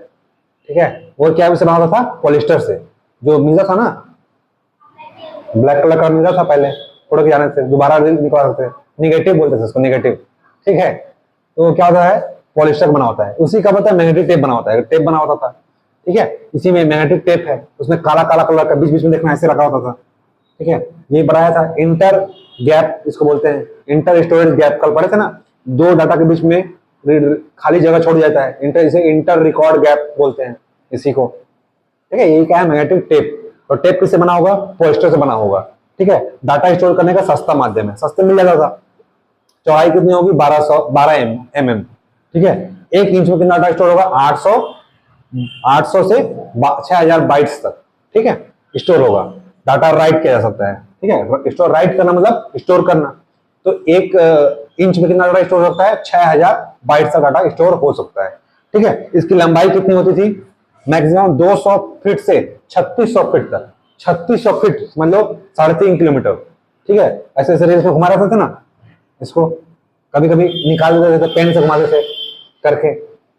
ठीक है। वो क्या से बनाता था? पॉलिस्टर से, जो मिलता था ना, ब्लैक कलर का मिलता था पहले, फोटो खिंचाने से दोबारा रील निकलवा सकते थे, निगेटिव बोलते थे उसको, निगेटिव, ठीक है। तो क्या होता है? पॉलिस्टर बना होता है, उसी का मतलब मैग्नेटिक टेप बना होता है, टेप बना होता था, ठीक है। इसी में मैग्नेटिक टेप है, उसमें काला काला कलर का बीच बीच में देखना ऐसे रखा होता था, ठीक है। ये बनाया था इंटर गैप, इसको बोलते हैं इंटर स्टोरेज गैप। कल पढ़े थे ना, दो डाटा के बीच में खाली जगह छोड़ जाता है, इंटर, इसे इंटर रिकॉर्ड गैप बोलते हैं इसी को, ठीक है। ये क्या है? Magnetic tape. और टेप किससे बना होगा? पॉलिस्टर से बना होगा, ठीक है। डाटा स्टोर करने का सस्ता माध्यम है, सस्ते मिल जाता था। चौड़ाई कितनी होगी? 12 mm, ठीक है। 1 इंच में कितना डाटा स्टोर होगा? 800 से 6000 बाइट्स तक, ठीक है, स्टोर होगा। डाटा राइट किया जा सकता है, ठीक है। स्टोर राइट करना मतलब स्टोर करना। तो 1 इंच में कितना डाटा स्टोर हो सकता है? 6000 बाइट्स का डाटा स्टोर हो सकता है, ठीक है। इसकी लंबाई कितनी होती थी? मैक्सिमम 200 फीट से 3600 फीट तक। 3600 फीट मतलब 3.5 किलोमीटर, ठीक है। ऐसे ऐसे रेल में घुमा रहे थे ना इसको, कभी कभी निकाल देते थे, पेन से घुमाते थे करके,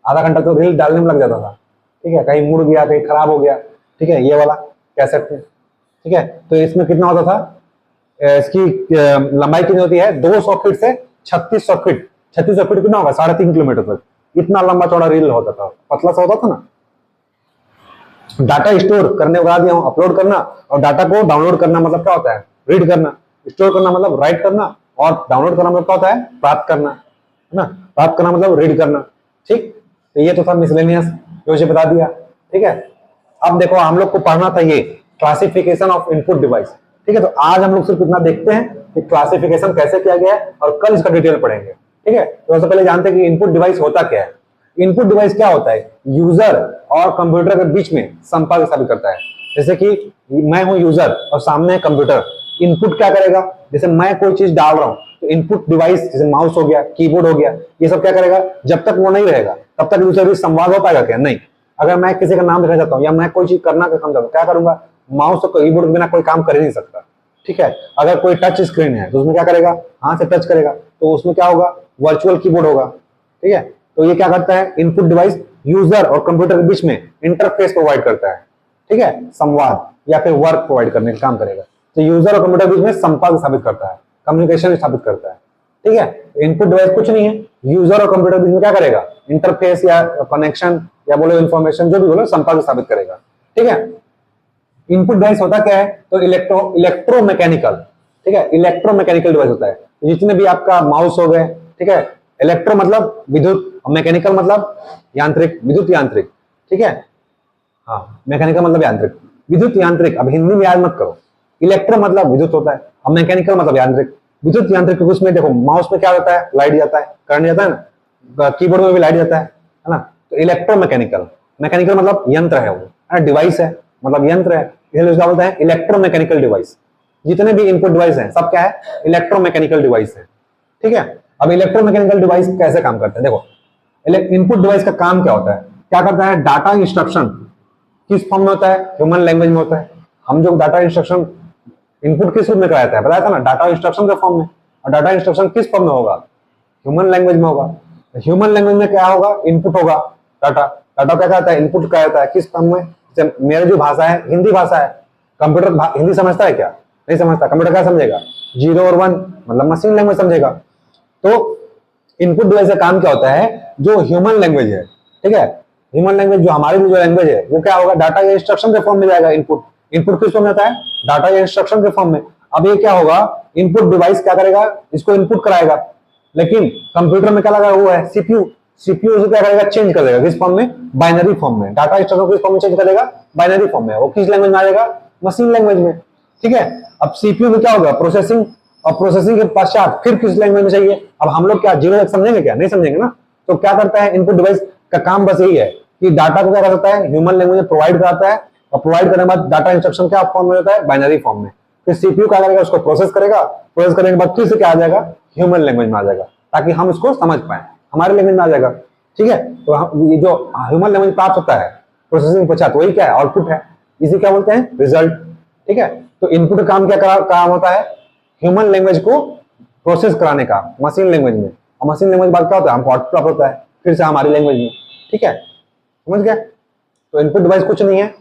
आधा घंटा तो रील डालने में लग जाता था, ठीक है। कहीं मुड़ गया, कहीं खराब हो गया, ठीक है। ये वाला कैसेट में, ठीक है। तो इसमें कितना होता था? इसकी लंबाई कितनी होती है? 200 फीट से 3600 फीट। 3600 फीट कितना होगा? 3.5 किलोमीटर तक। इतना लंबा चौड़ा रील होता था, पतला सा होता था ना। डाटा स्टोर करने के बाद अपलोड करना, और डाटा को डाउनलोड करना मतलब क्या होता है? रीड करना। स्टोर करना मतलब राइट करना, और डाउनलोड करना मतलब क्या होता है? प्राप्त करना, है ना। प्राप्त करना मतलब रीड करना, ठीक। तो ये तो था मिसलेनियस, जो बता दिया, ठीक है। अब देखो, हम लोग को पढ़ना था ये क्लासिफिकेशन ऑफ इनपुट डिवाइस, ठीक है। तो आज हम लोग सिर्फ इतना देखते हैं कि क्लासिफिकेशन कैसे किया गया है, और कल इसका डिटेल पढ़ेंगे, ठीक है। तो सबसे पहले जानते हैं कि इनपुट डिवाइस होता क्या है। इनपुट डिवाइस क्या होता है? यूजर और कंप्यूटर के बीच में संपर्क स्थापित करता है। जैसे कि मैं हूं यूजर और सामने है कंप्यूटर, इनपुट क्या करेगा? जैसे मैं कोई चीज डाल रहा हूं, तो इनपुट डिवाइस जैसे माउस हो गया, कीबोर्ड हो गया, ये सब क्या करेगा? जब तक वो नहीं रहेगा तब तक यूजर भी संवाद हो पाएगा क्या? नहीं। अगर मैं किसी का नाम लिखना चाहता हूं, या मैं कोई चीज करना चाहता हूं, क्या करूंगा? माउस और कीबोर्ड के बिना कोई काम कर ही नहीं सकता, ठीक है। अगर कोई टच स्क्रीन है तो उसमें क्या करेगा? हाथ से टच करेगा, तो उसमें क्या होगा? वर्चुअल कीबोर्ड होगा, ठीक है। तो ये क्या करता है? इनपुट डिवाइस यूजर और कंप्यूटर के बीच में इंटरफेस प्रोवाइड करता है, ठीक है, संवाद या फिर वर्क प्रोवाइड करने का काम करेगा। तो यूजर और कंप्यूटर के बीच में संपर्क स्थापित करता है, कम्युनिकेशन स्थापित करता है, ठीक है। इनपुट डिवाइस कुछ नहीं है, यूजर और कंप्यूटर के बीच में क्या करेगा? इंटरफेस या कनेक्शन या बोलो इंफॉर्मेशन, जो भी बोलो, संपर्क स्थापित करेगा, ठीक है। इनपुट डिवाइस होता क्या है? तो इलेक्ट्रोमैकेनिकल, ठीक है, इलेक्ट्रोमैकेनिकल डिवाइस होता है। जितने भी आपका माउस हो गए, ठीक है, इलेक्ट्रो मतलब विद्युत, और मैकेनिकल मतलब यांत्रिक, विद्युत यांत्रिक, ठीक है। हाँ, मैकेनिकल मतलब यांत्रिक, विद्युत यांत्रिक। अब हिंदी में याद मत करो, इलेक्ट्रो मतलब विद्युत होता है, और मैकेनिकल मतलब यांत्रिक। विद्युत यांत्रिक उसमें देखो, माउस में क्या होता है? लाइट जाता है, करंट जाता है ना, कीबोर्ड में भी लाइट जाता है ना। तो इलेक्ट्रोमैकेनिकल, मैकेनिकल मतलब यंत्र है, वो डिवाइस है मतलब यंत्र है, इसलिए उसका बोलते हैं इलेक्ट्रोमैकेनिकल डिवाइस। जितने भी इनपुट डिवाइस हैं सब क्या है? इलेक्ट्रोमैकेनिकल डिवाइस है, ठीक है। अब इलेक्ट्रोमैकेनिकल डिवाइस कैसे काम करते हैं? देखो, इनपुट डिवाइस का काम क्या होता है? क्या करता है? डाटा इंस्ट्रक्शन किस फॉर्म में होता है? ह्यूमन लैंग्वेज में होता है। हम जो डाटा इंस्ट्रक्शन इनपुट किस रूप में कराया था? बताया था ना, डाटा इंस्ट्रक्शन के फॉर्म में। और डाटा इंस्ट्रक्शन किस फॉर्म में होगा? ह्यूमन लैंग्वेज में होगा। ह्यूमन लैंग्वेज में क्या होगा? इनपुट होगा। डाटा डाटा क्या कहता है? इनपुट कहता है। किस फॉर्म में? मेरी जो भाषा है हिंदी भाषा है, कंप्यूटर हिंदी समझता है क्या? नहीं समझता। कंप्यूटर क्या समझेगा? 0 और 1 मतलब मशीन लैंग्वेज समझेगा। तो इनपुट डिवाइस का काम क्या होता है? जो ह्यूमन लैंग्वेज है, ठीक है, ह्यूमन लैंग्वेज जो हमारी जो लैंग्वेज है, वो क्या होगा? डाटा या इंस्ट्रक्शन के फॉर्म में जाएगा इनपुट, इनपुट किस फॉर्म में आता है? डाटा या इंस्ट्रक्शन के फॉर्म में। अब ये क्या होगा, इनपुट डिवाइस क्या करेगा, इसको इनपुट कराएगा, लेकिन कंप्यूटर में क्या लगा हुआ है? सीपीयू। सीपीयू से क्या करेगा? चेंज कर देगा किस फॉर्म में? बाइनरी फॉर्म में। डाटा इंस्ट्रक्शन किस फॉर्म में चेंज करेगा? बाइनरी फॉर्म में। वो किस लैंग्वेज में आ जाएगा? मशीन लैंग्वेज में। ठीक है, अब सीपीयू में क्या होगा? प्रोसेसिंग, और प्रोसेसिंग के पश्चात फिर किस लैंग्वेज में चाहिए? अब हम लोग क्या जीरो तक समझेंगे क्या? नहीं समझेंगे ना। तो क्या करता है इनपुट डिवाइस का काम? बस यही है कि डाटा को क्या कर सकता है? ह्यूमन लैंग्वेज में प्रोवाइड कराता है, और प्रोवाइड करने के बाद डाटा इंस्ट्रक्शन क्या फॉर्म में होता है? बाइनरी फॉर्म में। फिर सीपीयू क्या करेगा? उसको प्रोसेस करेगा, प्रोसेस करने के बाद फिर से क्या आ जाएगा? ह्यूमन लैंग्वेज में आ जाएगा, ताकि हम इसको समझ पाए, हमारे लैंग्वेज में आ जाएगा। ठीक है, तो ये जो ह्यूमन लैंग्वेज प्राप्त होता है प्रोसेसिंग के पश्चात, वही क्या है? आउटपुट है। इसे क्या बोलते हैं? रिजल्ट। ठीक है, तो इनपुट का काम क्या काम होता है? ह्यूमन लैंग्वेज को प्रोसेस कराने का मशीन लैंग्वेज में, और मशीन लैंग्वेज बाद क्या होता है? हमको आउटपुट प्राप्त होता है फिर से हमारी लैंग्वेज में। ठीक है, समझ गए? तो इनपुट डिवाइस कुछ नहीं है,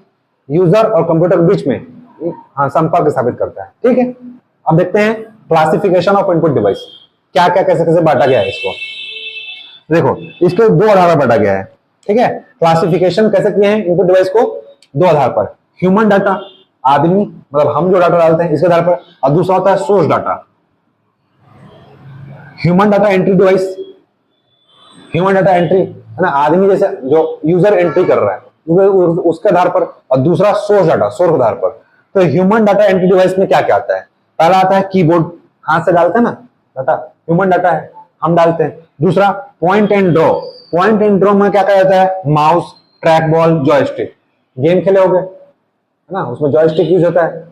यूजर और कंप्यूटर के बीच में हाँ संपर्क स्थापित करता है। ठीक है, अब देखते हैं क्लासिफिकेशन ऑफ इनपुट डिवाइस, क्या क्या कैसे कैसे बांटा गया है इसको। देखो, इसके दो आधार पर बांटा गया है। ठीक है, क्लासिफिकेशन कैसे किए हैं इनपुट डिवाइस को? दो आधार पर, ह्यूमन डाटा, आदमी मतलब हम जो डाटा डालते हैं इसके आधार पर, और दूसरा होता है source data. Human data entry device, human data entry है ना, आदमी जैसे जो यूजर एंट्री कर रहा है उसके आधार पर, और दूसरा सोर्स डाटा, सोर्स आधार पर। तो ह्यूमन डाटा एंट्री डिवाइस में क्या क्या आता है? पहला आता है कीबोर्ड, हाथ से डालते हैं ना डाटा, ह्यूमन डाटा है, हम डालते हैं। दूसरा point and draw, point and draw में क्या क्या जाता है? Mouse, track ball, joystick. Game खेले होगे है ना, उसमें जॉयस्टिक यूज होता है,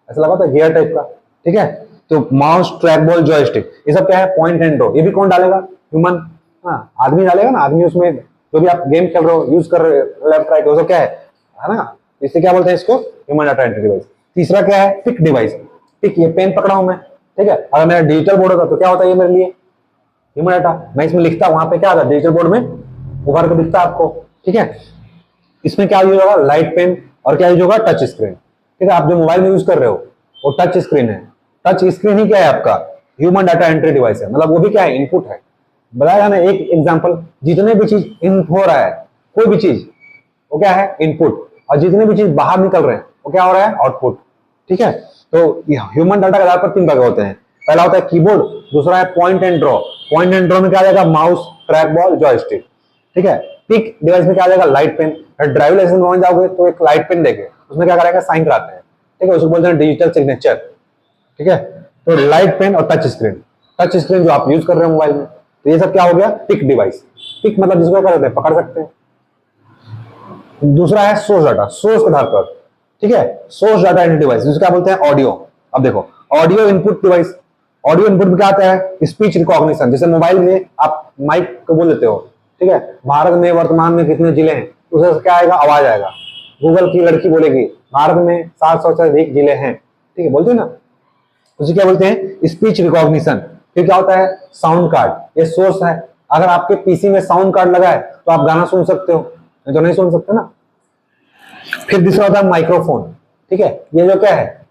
ऐसा लगा होता है गियर टाइप का। ठीक है, तो माउस, ट्रैक बॉल, जॉयस्टिक, ये सब क्या है? Point and draw. ये भी कौन डालेगा? ह्यूमन। हाँ, आदमी डालेगा ना, आदमी उसमें जो भी आप गेम खेल रहे हो, यूज कर रहे हो लेफ्ट राइट, वो सब क्या है ना, इससे क्या बोलते हैं इसको? Human data entry device. तीसरा क्या है? Pick device. पिक, ये पेन पकड़ा हूं मैं, ठीक है, अगर मेरा डिजिटल बोर्ड होता तो क्या होता है ये मेरे लिए? Human data. मैं इसमें लिखता, वहां पे क्या होता है? डिजिटल बोर्ड में उभर कर दिखता आपको। ठीक है, इसमें क्या यूज होगा? लाइट पेन, और क्या यूज होगा? Touch screen. ठीक है, आप जो मोबाइल में यूज कर रहे हो वो टच स्क्रीन है। टच स्क्रीन ही क्या है आपका? ह्यूमन डाटा एंट्री डिवाइस है, मतलब वो भी क्या है? इनपुट है। बताया ना एक एग्जांपल, जितने भी चीज इनपुट हो रहा है, कोई भी चीज, वो क्या है? इनपुट, और जितने भी चीज बाहर निकल रहे हैं वो क्या हो रहा है? आउटपुट। ठीक है, तो ह्यूमन डाटा के आधार पर तीन भाग होते हैं। पहला होता है कीबोर्ड, दूसरा है point and draw. Point and draw में क्या आ जाएगा? Mouse, track ball, joystick. ठीक है, पिक डिवाइस में क्या आ जाएगा? Light pen. ड्राइविंग लाइसेंस बनवाने जाओगे तो एक लाइट पेन देंगे, उसमें क्या करेगा? साइन कराते हैं। ठीक है, उसको बोलते हैं डिजिटल सिग्नेचर। ठीक है, तो लाइट पेन और टच स्क्रीन, टच स्क्रीन जो आप यूज कर रहे हो मोबाइल में, तो ये सब क्या हो गया? Pick device. पिक मतलब जिसको क्या करते हैं? पकड़ सकते हैं। दूसरा है सोर्स डाटा, सोर्स के आधार पर। ठीक है, सोर्स डाटा एंट्री डिवाइस, जिसको क्या बोलते हैं? ऑडियो। अब देखो, audio input device, audio input में क्या आता है? Speech recognition. जैसे मोबाइल में आप माइक को बोल देते हो, ठीक है, भारत में वर्तमान में कितने जिले हैं, उससे क्या आएगा? आवाज आएगा। गूगल की लड़की बोलेगी भारत में 700 से अधिक जिले हैं, ठीक है, बोलते हैं ना, उसे क्या बोलते हैं? Speech recognition. फिर क्या होता है? साउंड कार्ड, ये सोर्स है। अगर आपके पीसी में साउंड कार्ड लगा है तो आप गाना सुन सकते हो, नहीं तो नहीं सुन सकते ना। फिर दूसरा होता है माइक्रोफोन। ठीक है, ये जो क्या है?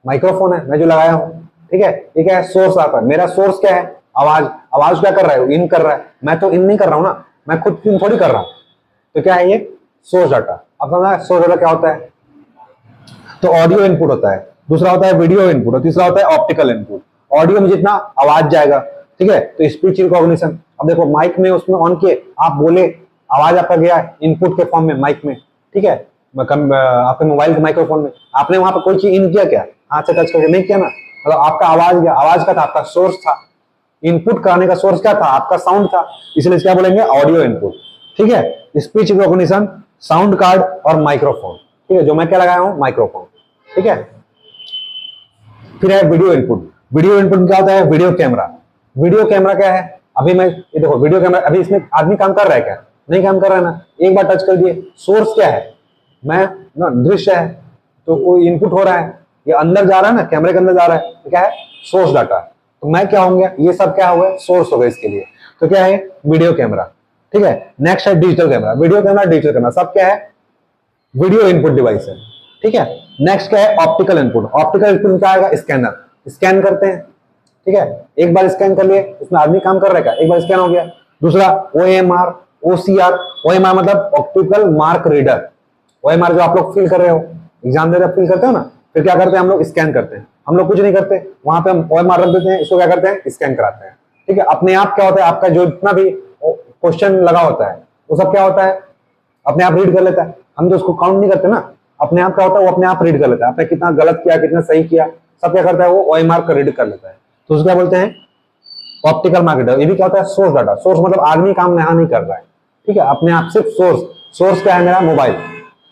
माइक्रोफोन है, मैं जो लगाया हूं। ठीक है, ये क्या है? सोर्स आता है। मेरा सोर्स क्या है? आवाज। आवाज क्या कर रहा है? इन कर रहा है। मैं तो इन नहीं कर रहा हूं ना, मैं खुद इन थोड़ी कर रहा हूं। तो क्या है ये? Source data. अब समझा सोर्स डाटा क्या होता है? तो ऑडियो इनपुट होता है, दूसरा होता है वीडियो इनपुट, और तीसरा होता है ऑप्टिकल इनपुट। ऑडियो में जितना आवाज जाएगा, ठीक है, तो स्पीच रिकॉग्निशन। अब देखो माइक में उसमें ऑन किए, आप बोले, आवाज आपका गया इनपुट के फॉर्म में माइक में। ठीक है, आपके मोबाइल के माइक्रोफोन में आपने वहां पर कोई चीज इन किया क्या? हाथ से टच करके नहीं किया ना, मतलब आपका आवाज गया। आवाज का था, आपका सोर्स था, इनपुट कराने का सोर्स क्या था? आपका साउंड था, इसलिए क्या बोलेंगे? Audio input. ठीक है, स्पीच रिकॉग्निशन, साउंड कार्ड और माइक्रोफोन। ठीक है, जो मैं क्या लगाया हूं? माइक्रोफोन। ठीक है, फिर है वीडियो इनपुट। वीडियो इनपुट में क्या होता है? Video camera. वीडियो कैमरा क्या है? अभी मैं ये देखो वीडियो कैमरा, अभी इसमें आदमी काम कर रहा है क्या? नहीं काम कर रहा है ना, एक बार टच कर दिए। सोर्स क्या है? मैं ना, दृश्य है, तो वो इनपुट हो रहा है, ये अंदर जा रहा है ना, कैमरे के अंदर जा रहा है, तो क्या है? Source data. तो मैं क्या होंगे? ये सब क्या हुआ? सोर्स हो गया इसके लिए। तो क्या है? Video camera. ठीक है, नेक्स्ट है digital camera. Video camera, digital camera सब क्या है? वीडियो इनपुट डिवाइस है। ठीक है, नेक्स्ट क्या है? Optical input. ऑप्टिकल इनपुट में क्या आएगा? स्कैनर। स्कैन करते हैं, ठीक है, एक बार स्कैन कर लिए, उसमें आदमी काम कर रहा है क्या? एक बार स्कैन हो गया। दूसरा OMR, OCR। OMR मतलब ऑप्टिकल मार्क रीडर। OMR जो आप लोग फील कर रहे हो, एग्जाम दे रहे फील करते हो ना, फिर क्या करते हैं हम लोग, स्कैन करते हैं। हम लोग कुछ नहीं करते, वहां पे हम OMR रख देते हैं, इसको क्या करते हैं, स्कैन कराते हैं। ठीक है, अपने आप क्या होता है, आपका जो इतना भी क्वेश्चन लगा होता है वो सब क्या होता है, अपने आप रीड कर लेता है। हम तो उसको काउंट नहीं करते ना, अपने आप क्या होता है, वो अपने आप रीड कर लेता है, आपने कितना गलत किया कितना सही किया सब क्या करता है, वो OMR का रीड कर लेता है। तो उसको क्या बोलते हैं, ऑप्टिकल मार्केटर। ये भी क्या होता है, सोर्स डाटा। सोर्स मतलब आदमी काम यहाँ नहीं कर रहा है, ठीक है, अपने आप सिर्फ सोर्स। सोर्स क्या है, मेरा मोबाइल।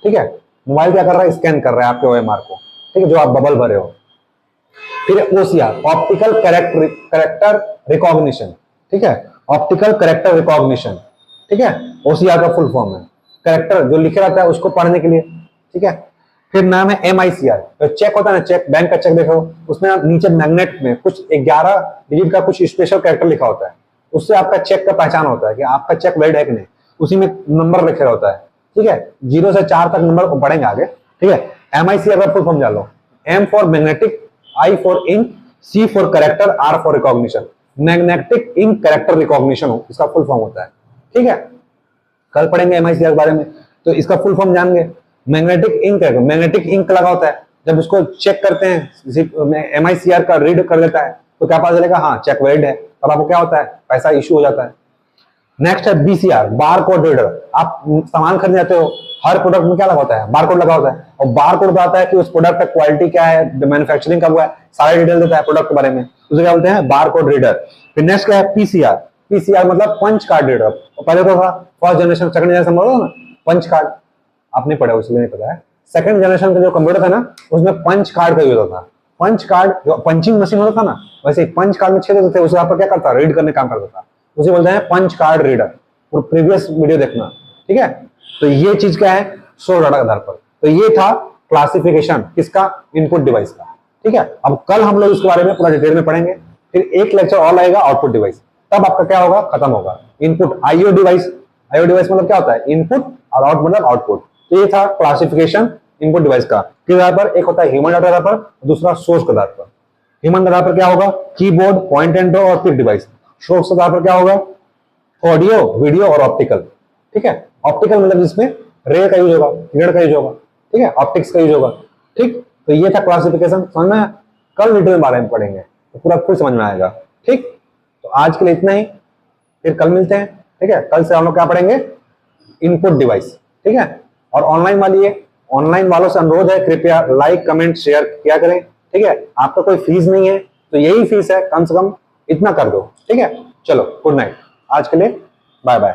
ठीक है, मोबाइल क्या कर रहा है, स्कैन कर रहा है आपके OMR को, ठीक है, जो आप बबल भरे हो। फिर OCR, ऑप्टिकल करेक्टर रिकॉग्निशन। ठीक है, ऑप्टिकल करेक्टर रिकॉग्निशन, ठीक है, OCR का फुल फॉर्म है, करेक्टर जो लिखे रहता है उसको पढ़ने के लिए। ठीक है, फिर नाम है MICR। तो चेक होता है ना, चेक, बैंक का चेक देखो, उसमें आप नीचे मैग्नेट में कुछ 11 डिजिट का कुछ स्पेशल कैरेक्टर लिखा होता है, उससे आपका चेक का पहचान होता है कि आपका चेक वैलिड है कि नहीं। उसी में नंबर लिखा होता है, ठीक है, 0 से 4 तक नंबर को पढ़ेंगे आगे। ठीक है, MICR का फुल फॉर्म जान लो, M for magnetic, I for ink, C for character, R for recognition. Magnetic ink character recognition हो इसका फुल फॉर्म होता है। ठीक है, कल पढ़ेंगे MICR के बारे में, तो इसका फुल फॉर्म जानेंगे। मैग्नेटिक इंक है, मैग्नेटिक इंक लगा होता है, जब उसको चेक करते हैं MICR का रीड कर लेता है तो क्या पता चलेगा, हाँ चेक वैलिड है, तब आपको क्या होता है, पैसा इशू हो जाता है। नेक्स्ट है BCR, बार कोड रीडर। आप सामान खरीदने जाते हो, हर प्रोडक्ट में क्या लगा होता है, बार कोड लगा होता है, और बार कोड बताता है कि उस प्रोडक्ट का क्वालिटी क्या है, मैन्युफैक्चरिंग कब हुआ है, सारे डिटेल देता है प्रोडक्ट के बारे में, उसे क्या बोलते हैं, बार कोड रीडर। फिर नेक्स्ट क्या है, PCR। PCR मतलब पंच कार्ड रीडर। पहले तो था फर्स्ट जनरेशन, सेकंड जनरेशन बोलो ना, पंच कार्ड आपने पढ़ा उसलिए नहीं पता है। सेकंड जनरेशन का जो कंप्यूटर था ना, उसमें पंच कार्ड का यूज होता था। पंच कार्ड जो पंचिंग मशीन होता था ना, वैसे पंच कार्ड में छेद होते थे, उसे आप क्या करता, रीड करने काम करता था, उसे बोलते हैं पंच कार्ड रीडर। और प्रीवियस वीडियो देखना, ठीक है। तो ये चीज क्या है, सोर्स डाटा के आधार पर। तो ये था क्लासिफिकेशन किसका, इनपुट डिवाइस का। ठीक है, अब कल हम लोग इसके बारे में पूरा डिटेल में पढ़ेंगे। फिर एक लेक्चर और आएगा आउटपुट डिवाइस, तब आपका क्या होगा, खत्म होगा। Input IO device, IO device मतलब क्या होता है, इनपुट, और आउट मतलब आउटपुट। तो ये था क्लासिफिकेशन इनपुट डिवाइस का। किस आधार पर, एक होता है ह्यूमन डाटा आधार पर, दूसरा सोर्स के आधार पर। ह्यूमन आधार पर क्या होगा, कीबोर्ड, पॉइंट एंड ड्रॉ और क्लिक डिवाइस। सोर्स के आधार पर क्या होगा, ऑडियो, वीडियो और ऑप्टिकल। ठीक है, ऑप्टिकल मतलब जिसमें रे का यूज होगा, किरण का यूज होगा, ठीक है, ऑप्टिक्स का यूज होगा। ठीक, तो ये था क्लासिफिकेशन, समझ में। कल डिटेल बारे में पढ़ेंगे तो पूरा खुद समझ में आएगा। ठीक, तो आज के लिए इतना ही, फिर कल मिलते हैं। ठीक है, कल से हम लोग क्या पढ़ेंगे, इनपुट डिवाइस। ठीक है, और ऑनलाइन ऑनलाइन वालों से अनुरोध है, कृपया लाइक कमेंट शेयर किया करें। ठीक है, आपका कोई फीस नहीं है, तो यही फीस है, कम से कम इतना कर दो। ठीक है, चलो गुड नाइट, आज के लिए बाय बाय।